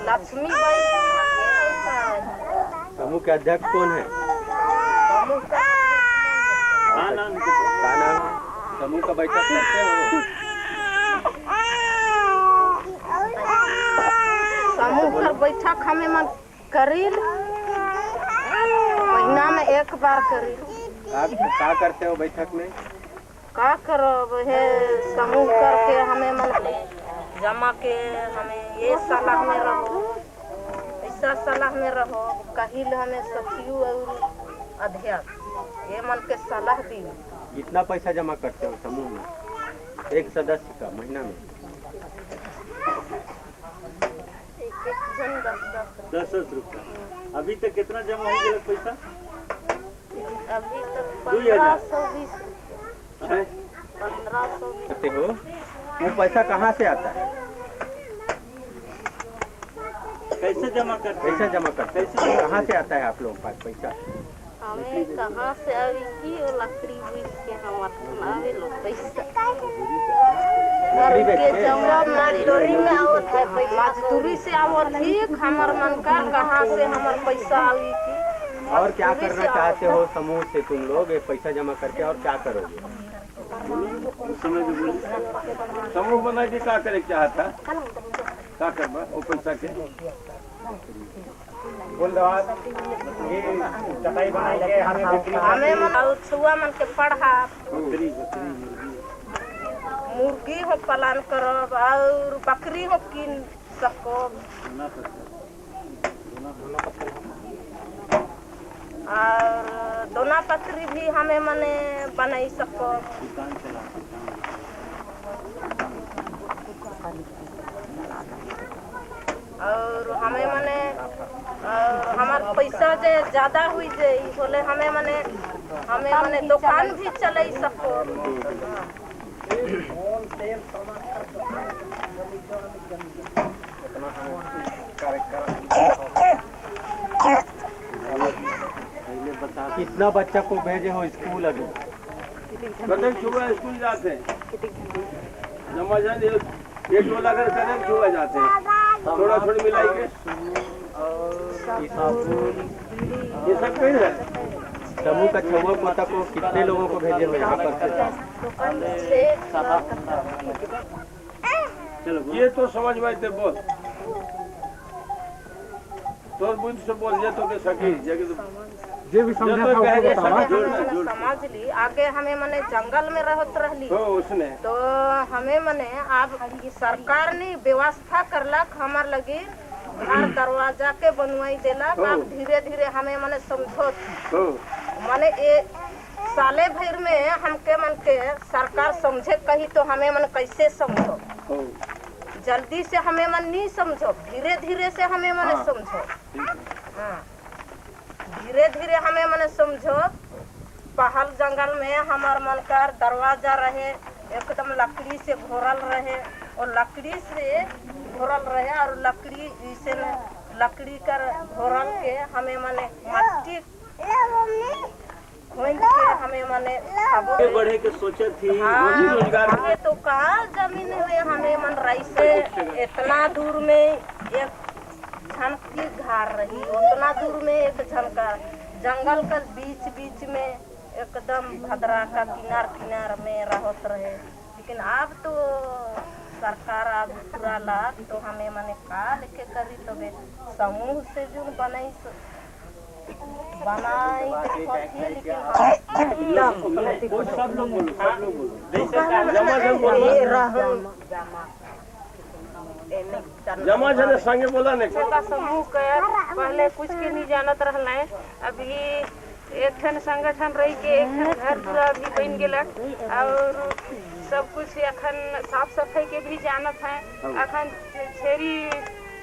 लक्ष्मीबाई। समूह के अध्यक्ष कौन है? क्या नाम है? समूह का बैठक करते हो? समूह कर बैठक हमें मन करील महीना में एक बार करील। आप क्या करते हो बैठक में? का करो है समूह करके हमें मन जमा के हमें ये सलाह में रहो, ऐसा सलाह में रहो, कहिल हमें सखियों और अध्यक्ष ये मन के सलाह दी। कितना पैसा जमा करते हो समूह में एक सदस्य का महीना में? एक जन 10 रुपया। अभी तक कितना जमा हो गया पैसा? अभी तक 1520। 1520 करते हो? वो पैसा कहाँ से आता है? कैसे जमा करते? पैसा जमा करते हैं कहाँ से आता है आप लोग पास पैसा? हमें कहाँ से अभी की वो लकड़ी बेच के हमारे आवे लो पैसा। लकड़ी बेच के के? जमा मजदूरी में आवत है पैसा, मजदूरी से आवत ठीक हमार मन का कहाँ से हमार पैसा आवी की। और क्या करना चाहते हो समूह से तुम लोग ये पैसा जमा करके, और क्या करोगे? समूह बना के क्या करे चाहता? क्या करना वो पैसा के? बोल दो आप। ये चटाई बनाई के हमें बिक्री हमें मन और छुआ मन के पढ़ा, मुर्गी हो पालन करब और बकरी हो कीन सको और दोना पत्री भी हमें मने बनाई सको। और हमें मने हमार पैसा जे ज्यादा हुई जे बोले हमें मने दुकान भी चले सको। कितना बच्चा को भेजे हो स्कूल अभी? कदम सुबह स्कूल जाते हैं, जमा जाने एक वाला कर कदम सुबह जाते हैं, थोड़ा थोड़ी मिलाई के ये सब कहीं है। समूह का छुआ पोता को कितने लोगों को भेजे हो यहाँ पर? चलो ये तो समझ में आते बोल तो बुझ से बोल ये तो के सकी जे भी समझा था उसको बतावा। समझ ली आगे हमें मने जंगल में रहत रहली उसने तो हमें मने अब सरकार ने व्यवस्था करलक हमार लगी घर दरवाजा के बनवाई देलक। अब धीरे धीरे हमें मने समझो मने ए साले भर में हमके मन के सरकार समझे कही तो हमें मन कैसे समझो, जल्दी से हमें मन नहीं समझो, धीरे धीरे से हमें मन समझो। हाँ धीरे धीरे हमें मन समझो। पहाड़ जंगल में हमार मन का दरवाजा रहे एकदम लकड़ी से घोरल रहे और लकड़ी से घोरल रहे और लकड़ी से लकड़ी कर घोरल के हमें मने मट्टी खोद के हमें मने बढ़े के सोचे थी हाँ, तो कहाँ जमीन हुए हमें मन रही से इतना दूर में एक छन की घर रही, उतना दूर में एक छन का जंगल का बीच बीच में एकदम भद्रा का किनार किनार में रहत रहे। लेकिन अब तो सरकार अब पूरा लाग तो हमें मने का लेके करी तो समूह से जो बनाई जमा जने संगे बोला नहीं समूह के पहले कुछ के नहीं जानत रहना है। अभी एक ठन संगठन रही के एक ठन घर पूरा भी बन गेला और सब कुछ अखन साफ सफाई के भी जानत है। अखन छेरी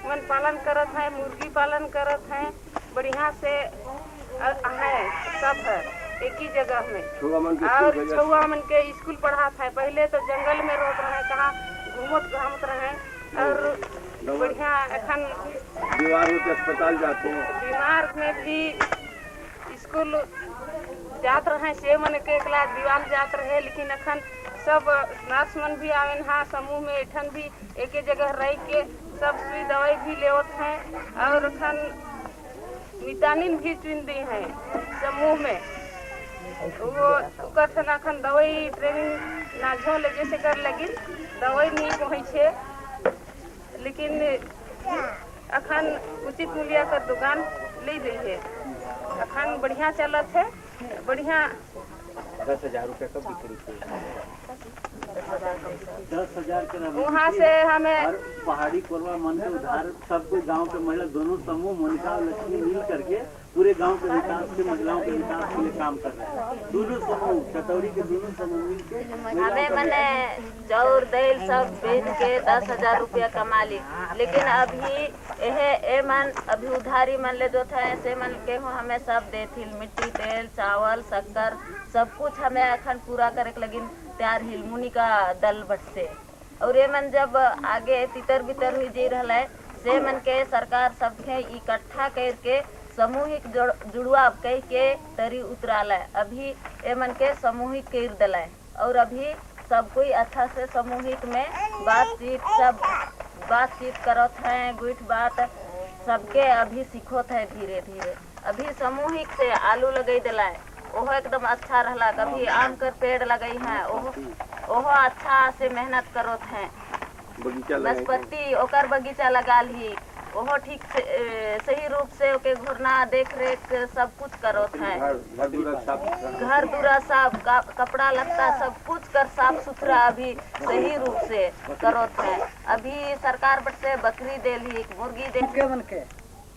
मन पालन करत है, मुर्गी पालन करत है, बढ़िया से है सब है एक ही जगह में। और छुआ मन के स्कूल पढ़ात है। पहले तो जंगल में रोक रहे, कहाँ घूमत घामत रहे और बढ़िया अखन बीमार होते अस्पताल जाते हैं, बीमार में भी स्कूल जात रहे से मन के क्लास दीवार जात रहे। लेकिन अखन सब नर्स मन भी आवेन हाँ समूह में एठन भी एक जगह रह के सब सुई दवाई भी लेवत हैं और अखन विटामिन भी चुन दी हैं समूह में। वो उकर अखन दवाई ट्रेनिंग नाझो ले जैसे कर लगी दवाई नहीं पहुँचे। लेकिन अखन उचित मूल्य का दुकान ले दी है, अखन बढ़िया चलत है, बढ़िया 10,000 रुपये का बिक्री 10,000 के वहाँ से हमें पहाड़ी कोरवा मन के उधार सब कोई गांव के महिला दोनों समूह मोनिका और लक्ष्मी मिल करके पूरे गांव के विकास से महिलाओं के विकास के लिए काम कर रहे हैं। दोनों समूह चतौड़ी के दोनों समूह मिल के हमें मने चाउर दाल सब बेच के 10,000 रुपया कमा ली। लेकिन अभी ए मन अभी उधारी मन ले जो था ऐसे मन के हो हमें सब देती मिट्टी तेल चावल शक्कर सब कुछ हमें अखन पूरा करे लगिन तैयार हिल मुनि का दल बट से। और ये मन जब आगे तितर बितर हुई जी रहा है से मन के सरकार सबके इकट्ठा करके सामूहिक जुड़वा कह के तरी उतराला है। अभी ए मन के सामूहिक कर दिला है और अभी सब कोई अच्छा से सामूहिक में बातचीत करत है, गुट बात सबके अभी सीखोत है धीरे धीरे। अभी सामूहिक से आलू लगे दिला है ओहो एकदम अच्छा रहला। कभी आम कर पेड़ लगई है ओहो अच्छा से मेहनत करत है। नाशपाती ओकर बगीचा लगा ली ओहो ठीक से सही रूप से ओके घुरना देख रेख सब कुछ करत है। घर दूरा साफ कपड़ा लत्ता सब कुछ कर साफ सुथरा अभी सही रूप से करत है। अभी सरकार बट से बकरी देली मुर्गी दे के मन के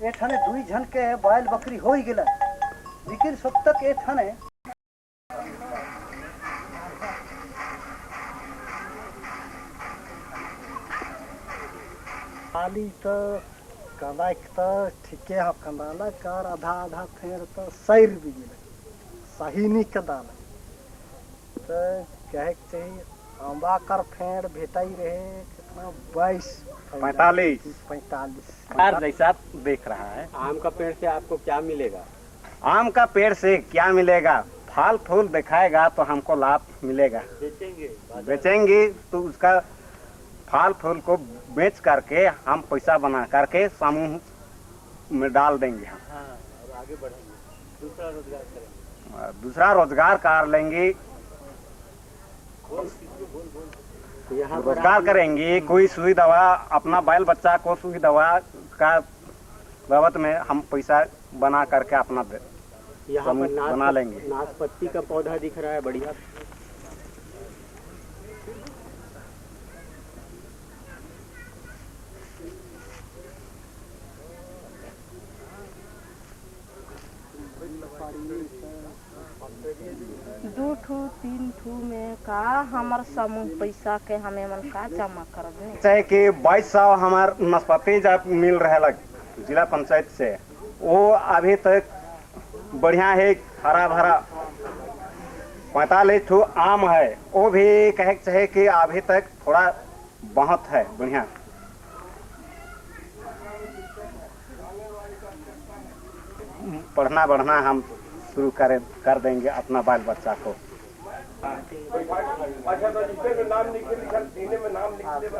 एठाने दुई झन के बैल बकरी हो ही गेला। लेकिन सब तक एठाने खाली तो कदाक तो ठीके है कंदाला कर आधा आधा फेर तो सैर भी मिले सही नहीं कदाल तो कहे चाहिए अम्बा कर फेर भेटाई रहे कितना 45 जैसा देख रहा है। आम का पेड़ से आपको क्या मिलेगा? आम का पेड़ से क्या मिलेगा? फल फूल दिखाएगा तो हमको लाभ मिलेगा। बेचेंगे तो उसका फल फूल को बेच करके हम पैसा बना करके समूह में डाल देंगे हम। और आगे बढ़ेंगे, दूसरा रोजगार करेंगे, दूसरा रोजगार कर लेंगे, रोजगार करेंगे। कोई सुई दवा अपना बैल बच्चा को सुई दवा का बाबत में हम पैसा बना करके अपना यहाँ पर बना लेंगे। नाशपत्ती का पौधा दिख रहा है बढ़िया। दो ठू तीन ठू में का हमार समूह पैसा के हमें मन का जमा कर दे चाहे कि 2200 हमार नाशपाती जब मिल रहा है जिला पंचायत से वो अभी तक बढ़िया है हरा भरा। 45 ठू आम है वो भी कहे चाहे कि अभी तक थोड़ा बहुत है बढ़िया। पढ़ना बढ़ना हम शुरू कर देंगे अपना बाल बच्चा को। अच्छा, तो जिससे में नाम लिखल सीने में नाम लिख देगा।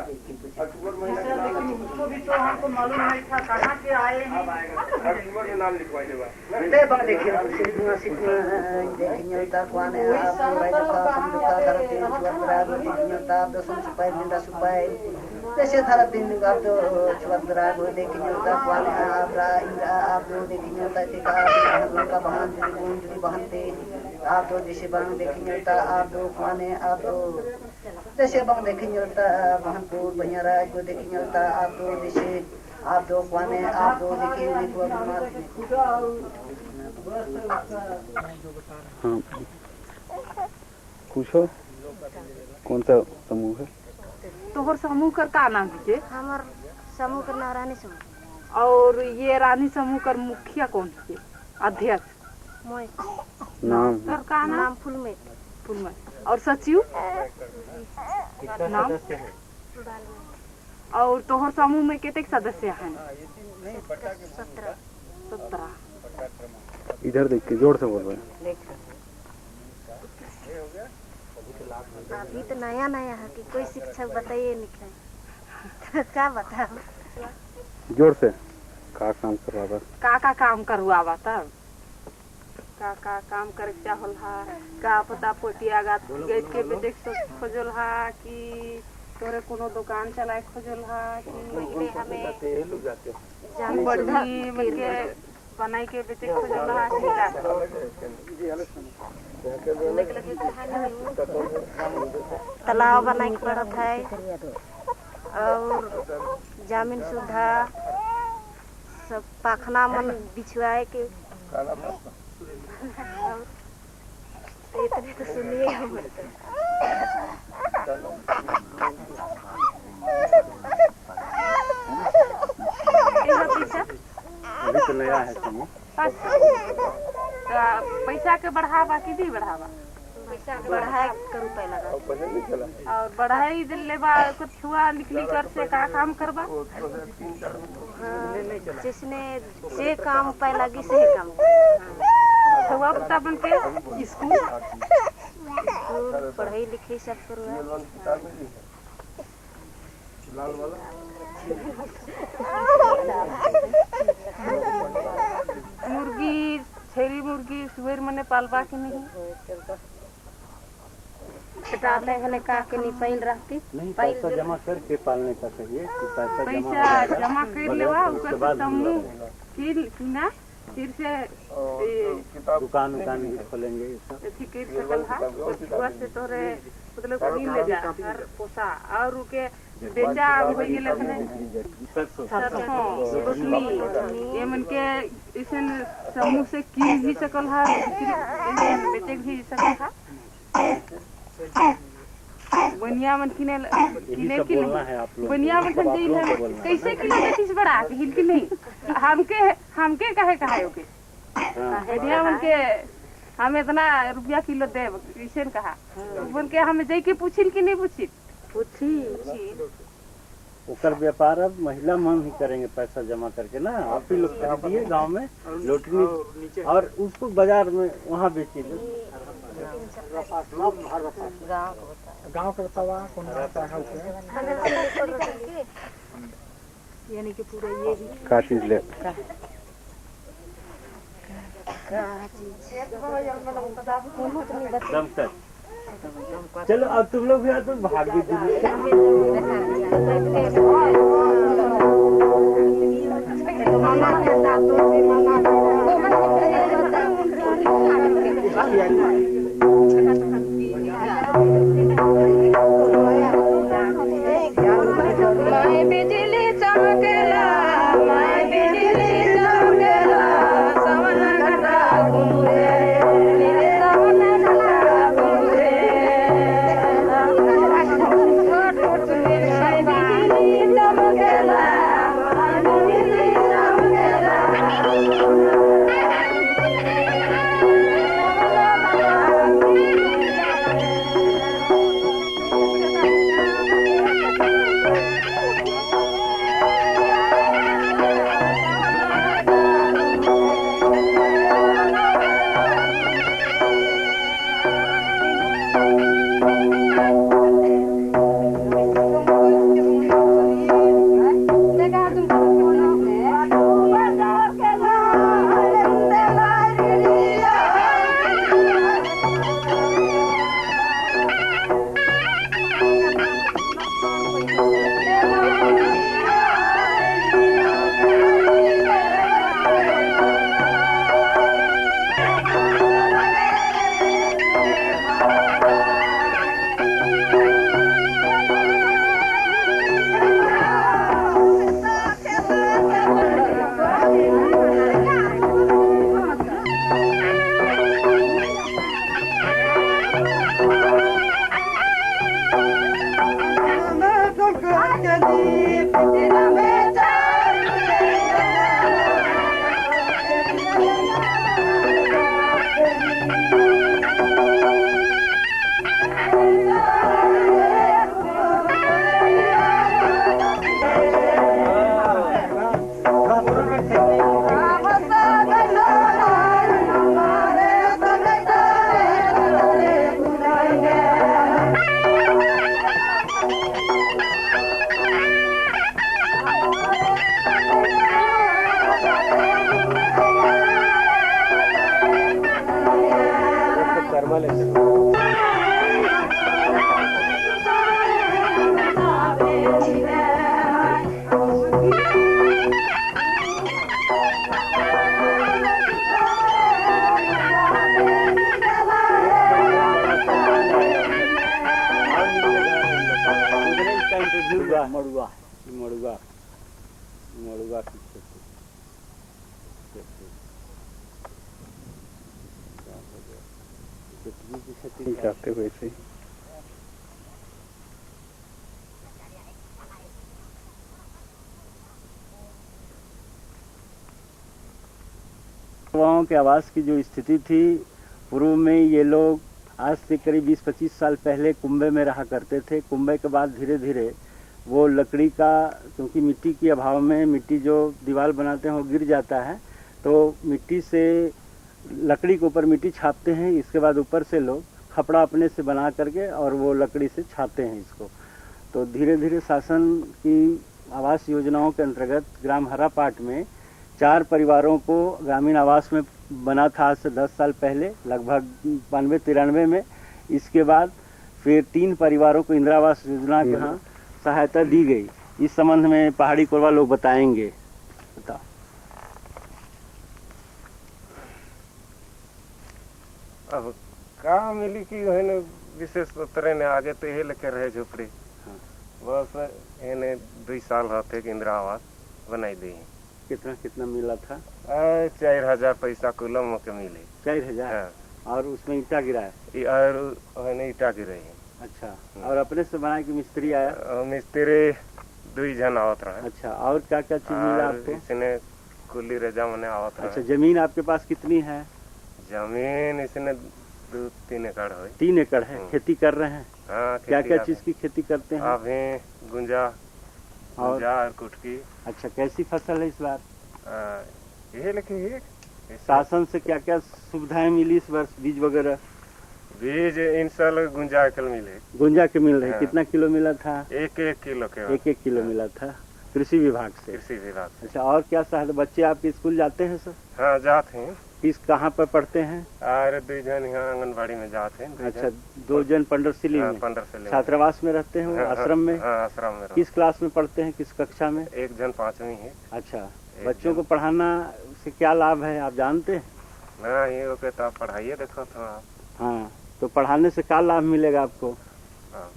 उसको भी तो हमको मालूम नहीं था कहाँ के आए हैं। अक्टूबर में नाम लिखवा देगा। आप दो जैसे बंग देखेंगे आप दो खाने आप दो जैसे बंग देखेंगे बहनपुर भैया राज को देखेंगे आप दो जैसे आप दो खाने आप दो देखेंगे पूछो कौन सा समूह है? तोहर समूह कर का नाम है? हमार समूह का नाम रानी समूह। और ये रानी समूह कर मुखिया कौन है? अध्यक्ष नाम का नाम फुलमेट। और सचिव नाम? और तोहर समूह में कितने सदस्य हैं? 17। इधर देख के जोर से बोल रहे हैं। अभी तो नया नया है कि कोई शिक्षक बताइए नहीं क्या बताओ? जोर से का काम करवा का काम करवावा तब का काम करे चाहल हा का पता पोटिया गा गैस के बेटे खोजल हा कि तोरे कोनो दुकान चलाए खोजल हा कि हमें बड़ी के बनाई के बेटे खोजल हा तालाब बनाए के पड़त है और जमीन सुधा सब पाखना मन बिछवाए के इतने तो सुनिए हम अभी तो नया है समूह। पैसा के बढ़ावा कि नहीं बढ़ावा? बढ़ाए करू पहला और बढ़ाई लेबा कुछ हुआ निकली कर से का काम करबा? जिसने जे काम पाए लगी से काम हुआ बता बन के स्कूल पढ़ाई लिखाई सब करवा मुर्गी छेरी मुर्गी सुअर मने पालबा कि नहीं? डाले हने का के नहीं पाइल रहती नहीं, पैसा जमा करके पालने का चाहिए कि पैसा जमा कर लेवा उसका समूह की ना फिर से दुकान भी खोलेंगे कर सकल हा बस तोरे मतलब कहीं ले जा हर पोसा और उके बेचा हो गेले ने सरसों ये मन के इसन समूह से की भी सकल हा बेचे भी सकल हा बनिया मन किने की बनिया मन जेल कैसे किलो देतीस बड़ा हिल की नहीं हमके काहे ओके हेडिया मन के हम इतना रुपया किलो दे इसे कहा बोल के हम जाई के पूछिल कि नहीं पूछी ओकर व्यापार अब महिला मन ही करेंगे पैसा जमा करके ना आप ही लोग खरीदिए गांव में लोटनी और उसको बाजार में वहाँ बेचिए। गांव का तवा कौन रहता है यानी कि पूरा ये भी का चीज ले चलो अब तुम लोग भी आ तो भाग्य बिजली चमकेला माय बिजली चमकेला सवन घटा घूमे सवन घटा घूमे बिजली चमकेला मड़ुआ मड़ुआ मड़ुआ की खेती करते हुए से युवाओं के आवास की जो स्थिति थी, पूर्व में ये लोग आज से करीब 20-25 साल पहले कुंबे में रहा करते थे। कुंबे के बाद धीरे धीरे वो लकड़ी का, क्योंकि मिट्टी के अभाव में मिट्टी जो दीवार बनाते हैं वो गिर जाता है, तो मिट्टी से लकड़ी के ऊपर मिट्टी छापते हैं। इसके बाद ऊपर से लोग खपड़ा अपने से बना करके और वो लकड़ी से छापते हैं इसको। तो धीरे धीरे शासन की आवास योजनाओं के अंतर्गत ग्राम हरापाट में 4 परिवारों को ग्रामीण आवास में बना था आज से 10 साल पहले, लगभग 92-93 में। इसके बाद फिर 3 परिवारों को इंदिरा आवास योजना के यहाँ सहायता दी गई। इस संबंध में पहाड़ी कोरवा लोग बताएंगे। बताओ। अब का मिली कि है विशेष तरह ने आगे तो यही लेके रहे झोपड़ी। बस इन्हें 2 साल होते कि इंदिरा आवास बनाई दी। कितना कितना मिला था? 4000 पैसा कुल मौके मिले। 4000? और उसमें ईटा गिराया? और ईटा गिरे। अच्छा, और अपने से बनाए कि मिस्त्री आया? मिस्त्री 2 जन आवत रहा। अच्छा, और क्या क्या चीज मिला आपको? इसने कुली रेजा मने आवत रहा। अच्छा, जमीन आपके पास कितनी है? जमीन इसने 2-3 एकड़ है। 3 एकड़ है। खेती कर रहे हैं? हाँ। क्या क्या चीज की खेती करते हैं? अभी गुंजा और कुटकी। अच्छा, कैसी फसल है इस बार? ये लेकिन शासन से क्या क्या सुविधाएं मिली इस वर्ष? बीज वगैरह? बीज इन साल गुंजा के मिले। गुंजा के मिल रहे? कितना किलो मिला था? 1-1 किलो के। 1-1 किलो मिला था कृषि विभाग से? कृषि विभाग से। अच्छा, और क्या सहायता? बच्चे आपके स्कूल जाते हैं सर? हाँ, जाते हैं। किस कहाँ पर पढ़ते हैं? अरे 2 जन यहाँ आंगनबाड़ी में जाते हैं। अच्छा, 2 जन पंडरसिली में? पंडरसिली छात्रावास में रहते हैं? आश्रम में? आश्रम में। किस क्लास में पढ़ते हैं? किस कक्षा में? 1 जन 5वीं है। अच्छा, बच्चों को पढ़ाना से क्या लाभ है आप जानते हैं? हाँ, ये तो पढ़ाइए देखो तो आप। हाँ, तो पढ़ाने से क्या लाभ मिलेगा आपको?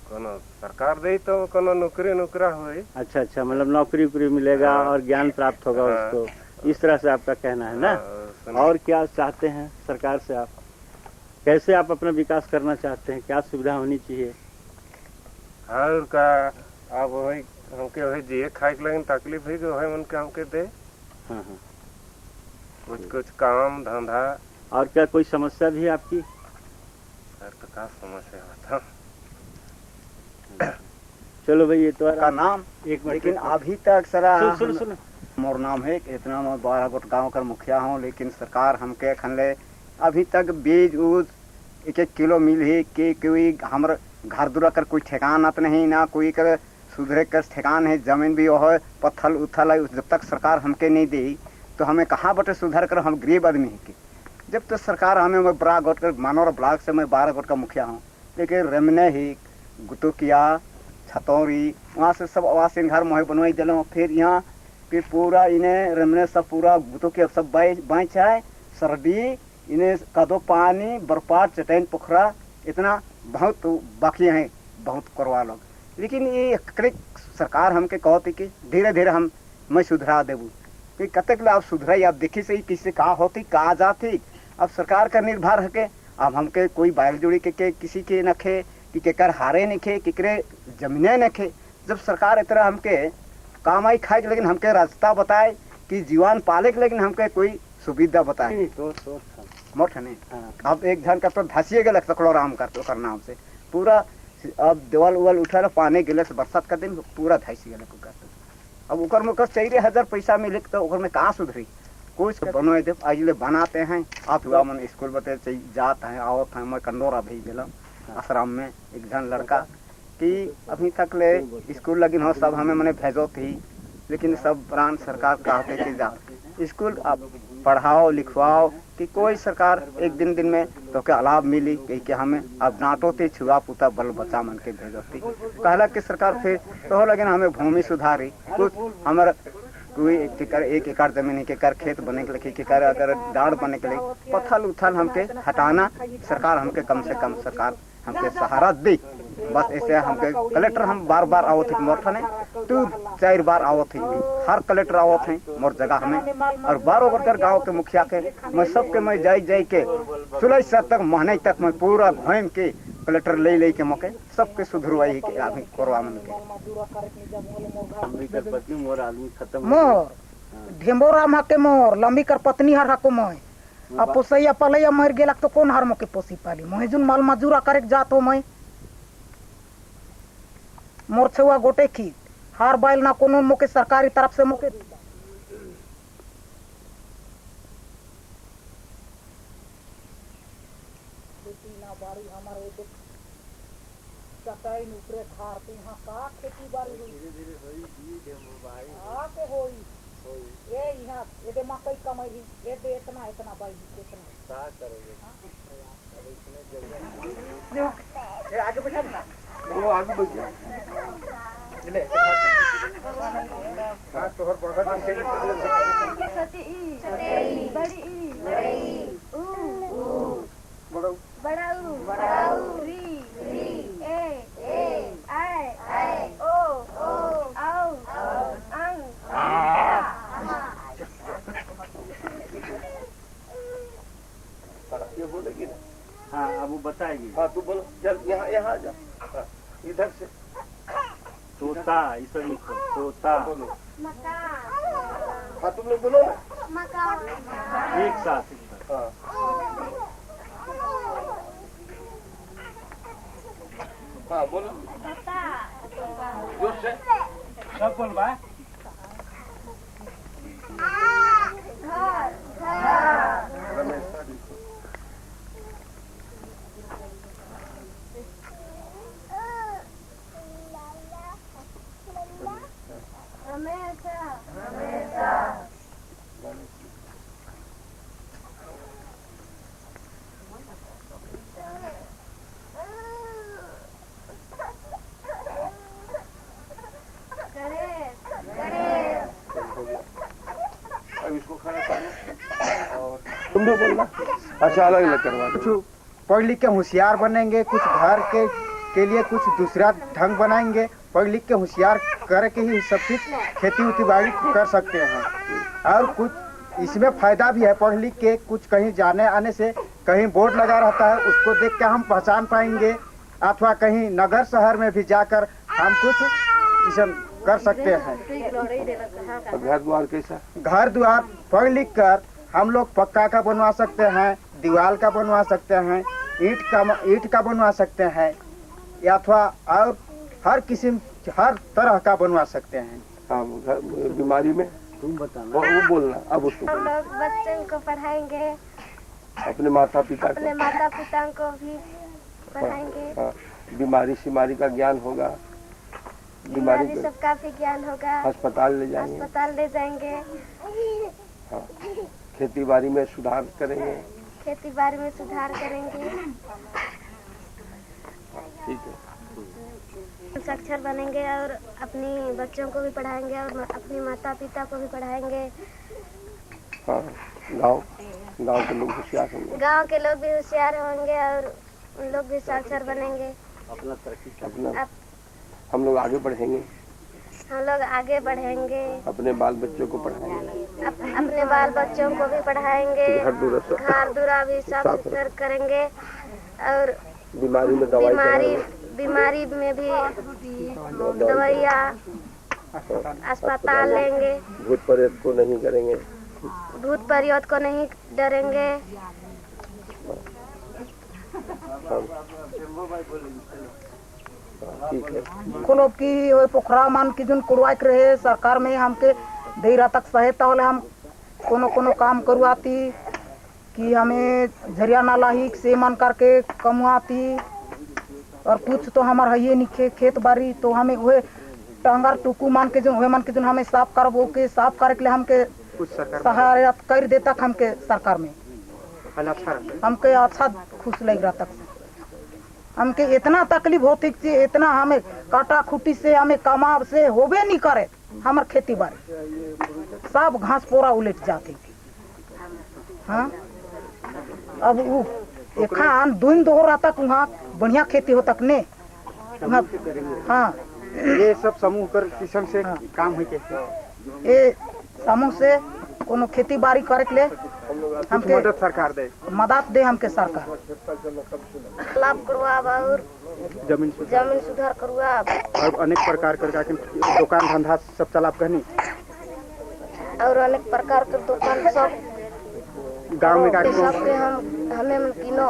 कोनो सरकार दे तो कोनो नौकरी हुई। अच्छा अच्छा, मतलब नौकरी मिलेगा और ज्ञान प्राप्त होगा उसको, इस तरह से आपका कहना है ना? और क्या चाहते हैं सरकार से आप? कैसे आप अपना विकास करना चाहते हैं? क्या सुविधा होनी चाहिए? और का आप वही हमके वही जिए खाए के लेकिन तकलीफ है कि वही उनके हमके दे। हाँ हाँ, कुछ काम धंधा। और क्या कोई समस्या भी है आपकी? सर तो क्या समस्या होता? चलो भाई, ये तो का नाम एक लेकिन अभी तक सर सुन मोर नाम है। इतना मैं 12 गोट गाँव का मुखिया हूँ, लेकिन सरकार हमके खनले अभी तक बीज उज 1-1 किलो मिल ही कि कोई हमर घर दूरा कर कोई ठेकान आत नहीं, ना कोई कर सुधरे कर ठेकान है। जमीन भी हो पत्थल उथल है, जब तक सरकार हमके नहीं दी तो हमें कहाँ बटे सुधार कर? हम गरीब आदमी है कि जब तक सरकार हमें मैं 12 गोट कर मानोर ब्लॉक से मैं 12 गोट का मुखिया हूँ, लेकिन रेमने ही गुतुकिया छतौरी वहाँ से सब आवास घर मोहे बनवाई दिलों। फिर यहाँ फिर पूरा इन्हें रेमने सब पूरा गुतुकिया सब बाँच है सरडी इन्हें कदो पानी बरपात चटैन पोखरा इतना बहुत बाकी हैं, बहुत करवा लोग। लेकिन ये सरकार हमके कहती कि धीरे धीरे मैं सुधरा देबू कि कतक ला आप सुधराई आप देखी सही किससे कहा होती कहा जाती। अब सरकार का निर्भर है के अब हमके कोई बैल जोड़ी के किसी के नखे कि केकर हारे नखे केकरे जमीने नखे। जब सरकार इतना हमके कामाई खाए लेकिन हमके रास्ता बताए कि जीवन पाले के, लेकिन हमके कोई सुविधा बताए मोट नहीं। अब एक जन का तो धसिए गए सकड़ो राम कर नाम से पूरा। अब देवाल उवाल उठा पानी गिले से बरसात का दिन पूरा धसी गए। अब उकर में कस चाहिए 1000 पैसा मिले तो उकर में कहाँ सुधरी? कुछ बनवाए दे आइले बनाते हैं। आप हुआ मन स्कूल बते जाते हैं आवत हैं। मैं कंडोरा भेज दिला आश्रम में एक जन लड़का कि अभी तक ले स्कूल लगी हो सब हमें मैंने भेजो थी, लेकिन सब प्राण सरकार कहते कि जा स्कूल आप पढ़ाओ लिखवाओ कि कोई सरकार एक दिन में तो के लाभ मिली कि हमें अब नाटोते छुआ पुता बल बचा मन के भेजती कहला कि सरकार फिर तो लगे हमें भूमि सुधारी कुछ हमारा कोई एक एकड़ जमीन के कर खेत बने के लिए कर अगर डाड़ बने के लिए पत्थल उथल हमके हटाना सरकार हमके कम से कम सरकार हमके सहारा दी बस ऐसे हमके कलेक्टर हम बार बार आवत है मोर थाने 2-4 बार आवत है हर कलेक्टर आवत है मोर जगह में और बारो बरकर गांव के मुखिया के मैं सबके मैं जाई के 16 साल तक महीने तक मैं पूरा घूम के कलेक्टर ले के मौके सबके सुधरवाई के आदमी करवा मन के मोर आदमी खत्म मोर ढेम्बोरा मा के मोर लंबी कर पत्नी हर हको मोय अब पोसैया पलैया मर गेला तो कौन हर मोके पोसी पाली मोहे जुन माल मजूरा करे जात हो मैं मोर छुआ गोटे की हार बाइल ना कोनो मोके सरकारी तरफ से मोके चटाई ऊपरे खार पे यहां का खेती बाड़ी आके होई ए यहां एदे मकई कमाई एदे इतना बाई इतना का करोगे अब इसमें जगह ए आगे बढ़ा ना वो आगे बढ़ गया ले हां तोहर पढ़ा के सती बड़ी बड़ाऊ री ए आई ओ आओ अंग ये बोलेगी ना हाँ अब वो बताएगी हाँ तू बोलो चल यहाँ जा इधर से तोता इसे लिखो तोता हाँ तुम लोग बोलो ना एक साथ हाँ हाँ बोलो जोर से सब बोल बा तुम लोग बोलना अच्छा अलग अलग करवा कुछ पढ़ लिख के होशियार बनेंगे कुछ घर के लिए कुछ दूसरा ढंग बनाएंगे पढ़ लिख के होशियार करके ही सब चीज खेती बाड़ी कर सकते हैं और कुछ इसमें फायदा भी है पढ़ लिख के कुछ कहीं जाने आने से कहीं बोर्ड लगा रहता है उसको देख के हम पहचान पाएंगे अथवा कहीं नगर शहर में भी जाकर हम कुछ इसे कर सकते हैं। घर द्वार कैसा घर द्वार पढ़ लिख कर हम लोग पक्का का बनवा सकते हैं दीवार का बनवा सकते हैं ईंट का बनवा सकते हैं अथवा और हर किस्म हर तरह का बनवा सकते हैं। हाँ बीमारी में तुम बताना वो बोलना अब उसको हम लोग बच्चों को पढ़ाएंगे अपने माता पिता को भी पढ़ाएंगे। हाँ बीमारी शिमारी का ज्ञान होगा बीमारी सबका भी ज्ञान होगा अस्पताल ले जाएंगे हाँ खेती बाड़ी में सुधार करेंगे ठीक है साक्षर बनेंगे और अपनी बच्चों को भी पढ़ाएंगे और अपने माता पिता को भी पढ़ाएंगे। हाँ गांव के लोग होशियार होंगे गांव के लोग भी होशियार होंगे और उन लोग भी साक्षर बनेंगे अपना हम लोग आगे बढ़ेंगे अपने बाल बच्चों को पढ़ाएंगे अपने बाल बच्चों को भी पढ़ाएंगे घर दूरा भी साफ सुथरा करेंगे और बीमारी में भी दवाइयाँ अस्पताल लेंगे भूत प्रेत को नहीं करेंगे भूत प्रेत को नहीं डरेंगे। ठीक है खोलो की पोखरा मान की जुन कुड़वाई रहे सरकार में हमके देरा तक सहायता होले हम कोनो काम करवाती कि हमें झरिया नाला ही से मन करके कमवाती और कुछ तो हमार है नहीं खेत बाड़ी तो हमें वह टांगर टुकू मान के जो हमें साफ करबो के साफ करे के लिए हमके कुछ सरकार सहायता कर देता हमके सरकार में, अच्छा रहता हमके अच्छा खुश लग रहा तक। हमके इतना तकलीफ होती कि इतना हमें काटा खुटी से हमें कमाव से होबे नहीं करे। हमार खेती बाड़ी सब घास पोरा उलट जाती। हाँ अब वो एखान दून दोहरा तक वहाँ बढ़िया खेती हो तक ने। हाँ ये सब समूह कर किस्म से काम है कैसे? ये समूह से कोनो खेती बाड़ी करे के ले हमके मदद सरकार दे, मदद दे हमके सरकार। लाभ करवा और जमीन सुधार करवा और अनेक प्रकार कर दुकान धंधा सब चलाब कहनी और अनेक प्रकार के दुकान सब गांव में सबके हमें मन किनो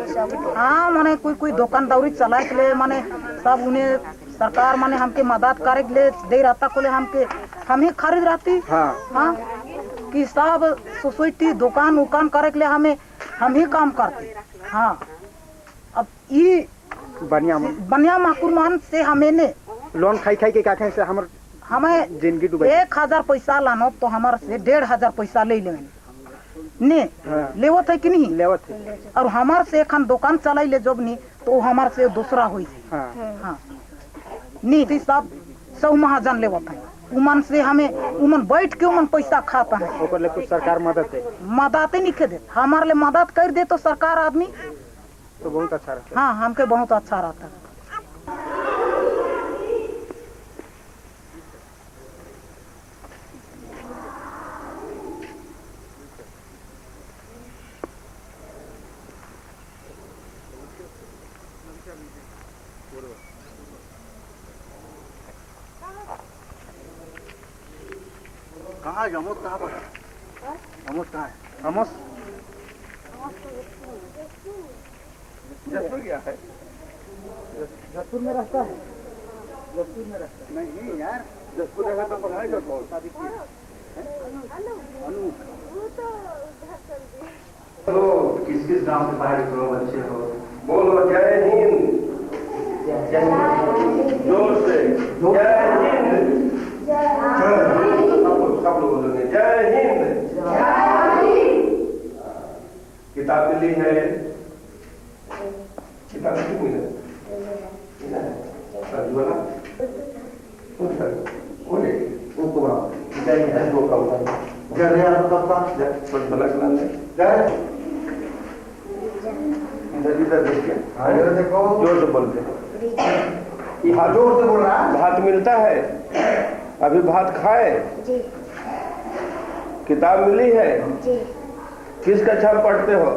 सब। हाँ माने कोई दुकान दौरी चलाए के ले माने सब उन्हें सरकार माने हमके मदद करे के ले दे रहता को ले हमके हम ही खरीद रहती। हाँ कि सब सोसाइटी दुकान उकान करे के लिए हम ही काम करते। हाँ अब ये बनिया माकुरमान से हमें ने लोन खाई के क्या से हमें जिंदगी 1000 पैसा लानो तो हमारे से 1500 पैसा ले लेवे ने लेवत है कि नहीं लेवत है। और हमारे से एखन दुकान चलाई ले जब नहीं तो हमारे से दूसरा हुई। हाँ नहीं सब सब महाजन लेवत है उमन से हमें उमन बैठ के उमन पैसा खाता है। ओकर कुछ सरकार मदद है मदद नहीं के दे हमारे लिए मदद कर दे तो सरकार आदमी तो बहुत अच्छा रहता। हाँ हमके बहुत अच्छा रहता है। कहाँ अमोस कहाँ पर अमोस कहाँ है? अमोस जसपुर गया है। जसपुर में रहता है। जसपुर में रहता है नहीं यार जसपुर रहता तो पढ़ाई कर बहुत शादी की तो किस किस गांव से पढ़ाई करो बच्चे हो बोलो जय हिंद जोर से जय हिंद सब लोग बोलेंगे जय हिंद। किताब मिली है किताब क्यों मिले बोले जय हिंद वो का देखो जोर से बोलते जोर से बोल रहा है। भात मिलता है अभी भात खाए जी। किताब मिली है जी। किस कक्षा में पढ़ते हो?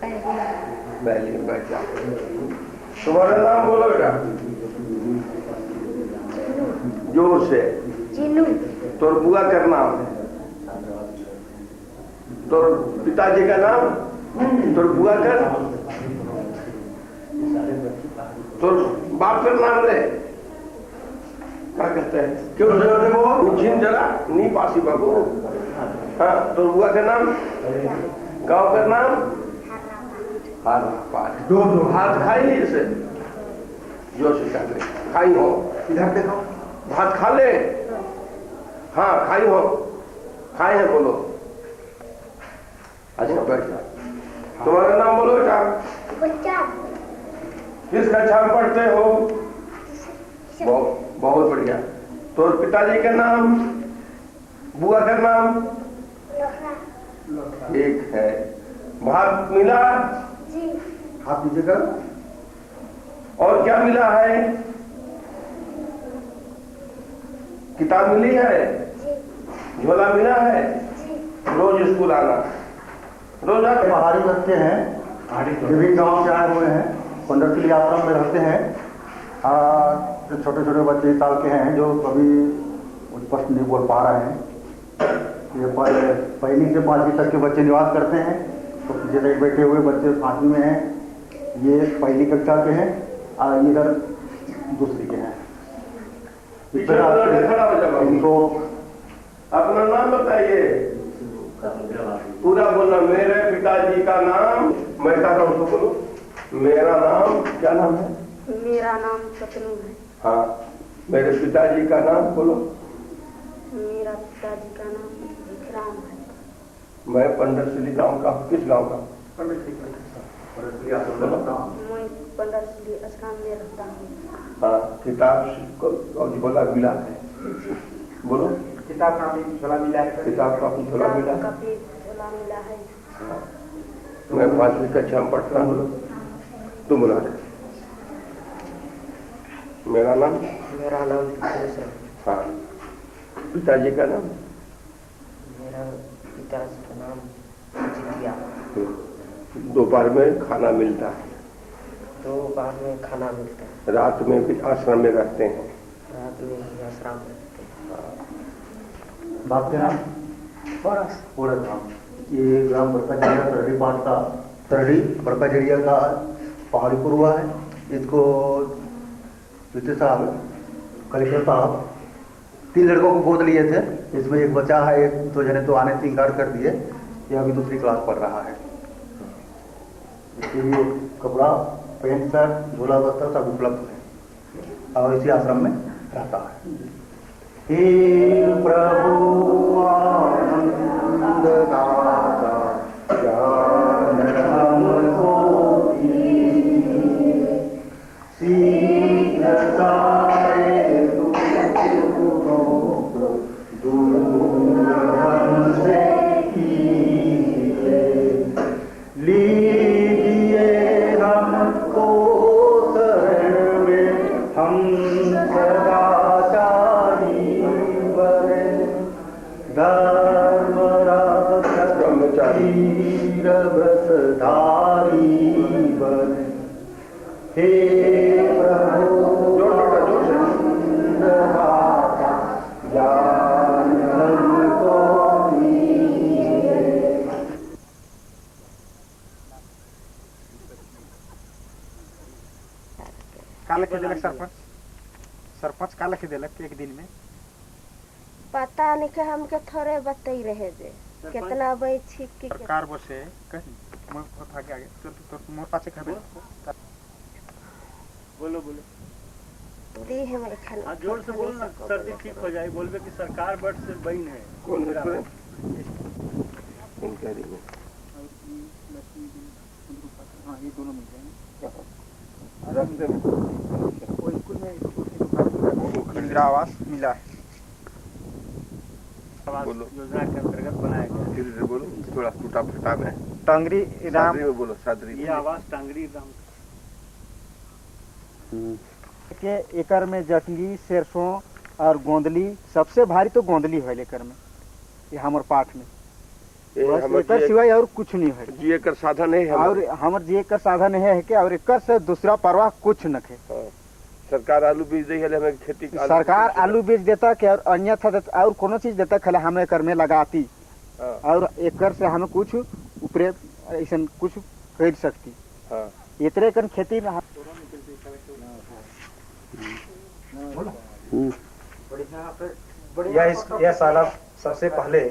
पहली में बैठ जाओ। तुम्हारा नाम बोलो बेटा जोर से। जीनू। तोर बुआ का नाम तोर पिताजी का नाम तोर बुआ का तोर बाप का नाम ले क्या कहते हैं क्यों झीन जरा नी पासी बाबू। हाँ तोर बुआ का नाम गाँव का नाम हाथ खाई इसे जोर से खाई हो इधर देखो भात खा ले। हाँ खाई हो खाए हैं बोलो। अच्छा बैठ जाओ। तुम्हारा नाम बोलो बेटा किस कक्षा में पढ़ते हो? बहुत बढ़िया। तो पिताजी का नाम बुआ का नाम एक है। भात मिला हाथ नीचे कर। और क्या मिला है? किताब मिली है झोला मिला है रोज स्कूल आना रोज आते। पहाड़ी बच्चे हैं विभिन्न गांव से आए हुए हैं पंडरपुर यात्रा में रहते हैं। छोटे छोटे बच्चे साल के हैं जो कभी स्पष्ट नहीं बोल पा रहे हैं। ये पहली से 5वीं तक के बच्चे निवास करते हैं। तो पीछे बैठे हुए बच्चे 5वीं में हैं ये पहली कक्षा के हैं और इधर दूसरी के हैं। इनको अपना नाम बताइए पूरा बोलना। मेरे पिताजी का नाम मैं कहता हूँ तो बोलो। मेरा नाम क्या नाम है? मेरा नाम सतनू है। हाँ मेरे पिताजी का नाम बोलो। मेरा पिताजी का नाम मैं पंडरसिली गांव का हूँ। किस गांव का? मैं पंडरसिली अस्काम में रहता हूँ। हाँ, किताब बोला मिला है, बोलो। किताब काफी झोला मिला है। किताब काफी झोला मिला है। काफी झोला मिला है। हाँ। मैं 5वीं कक्षा में पढ़ता हूँ। तुम बोला रहे? मेरा नाम? मेरा नाम हाँ। पिताजी का नाम? मेरा पिताजी का नाम जितिया। दोपहर में खाना मिलता है? दोपहर में खाना मिलता है। रात में भी आश्रम में रहते हैं? रात में भी आश्रम में रहते हैं। बाप के नाम? पोरस नाम। ये ग्राम बड़काजड़िया तरड़ी पाठ का तरड़ी बड़काजड़िया का पहाड़ी पुरवा है। इसको बीते साल कलेक्टर साहब 3 लड़कों को गोद लिए थे। इसमें एक बच्चा है, एक 2 जने तो आने से इनकार कर दिए। यह अभी 2री क्लास पढ़ रहा है। इसके लिए कपड़ा, पैंट, शर्ट, झोला बस्तर सब उपलब्ध है और इसी आश्रम में रहता है। हे प्रभु आनंद दाता ज्ञान हमको सीन सारे दुखों दूर हमसे लीजिए हमको शरण में, हम सदाचारी बने, धर्म ब्रह्मचारी व्रतधारी बने। हे प्रभु दाता ज्ञान हमको दीजिए। का लिख दिलक सरपंच का लिख दिलक एक दिन में? पता नहीं कि हमके थोड़े बतई रहे जे कितना बैठी की सरकार बसे कहीं मैं था के आगे तो मोर पाछे खबे बोलो बोलो दी हमारे खाना। हाँ, जोर से बोलो ना, सर्दी ठीक हो जाए। बोलबे कि सरकार बट से बहन है। कौन है? कौन कह रही है? हाँ, ये दोनों मिल जाएंगे। स्कूल में इंदिरा आवास मिला है। योजना के अंतर्गत बनाया गया। धीरे से बोलो, थोड़ा टूटा फटा में। टांगरी राम बोलो, सादरी। ये आवास टांगरी राम के एकर में जटंगी, सरसों और गोंदली, सबसे भारी तो गोंदली है एकर में। ये हमर पाठ में एकर सिवाय और कुछ नहीं है। जिए कर साधन है और हमर जिए कर साधन है कि और एकर से दूसरा परवाह कुछ न है। सरकार आलू बीज दी है, हमें खेती का सरकार आलू बीज देता कि और अन्यथा और कोनो चीज देता खले हमें एकर में लगाती और एकर से हमें कुछ ऊपरे ऐसा कुछ कर सकती। इतने कर खेती में यह साला सबसे पहले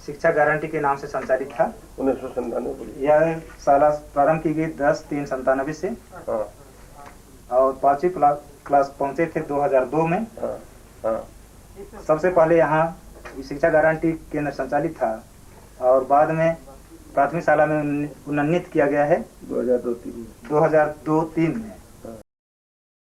शिक्षा गारंटी के नाम से संचालित था। 1997। यह साला प्रारंभ की गई 10/3/97 से और 5वीं क्लास पहुंचे थे 2002 में। सबसे पहले यहाँ शिक्षा गारंटी केंद्र संचालित था और बाद में प्राथमिक शाला में उन्नत किया गया है 2002-3 में।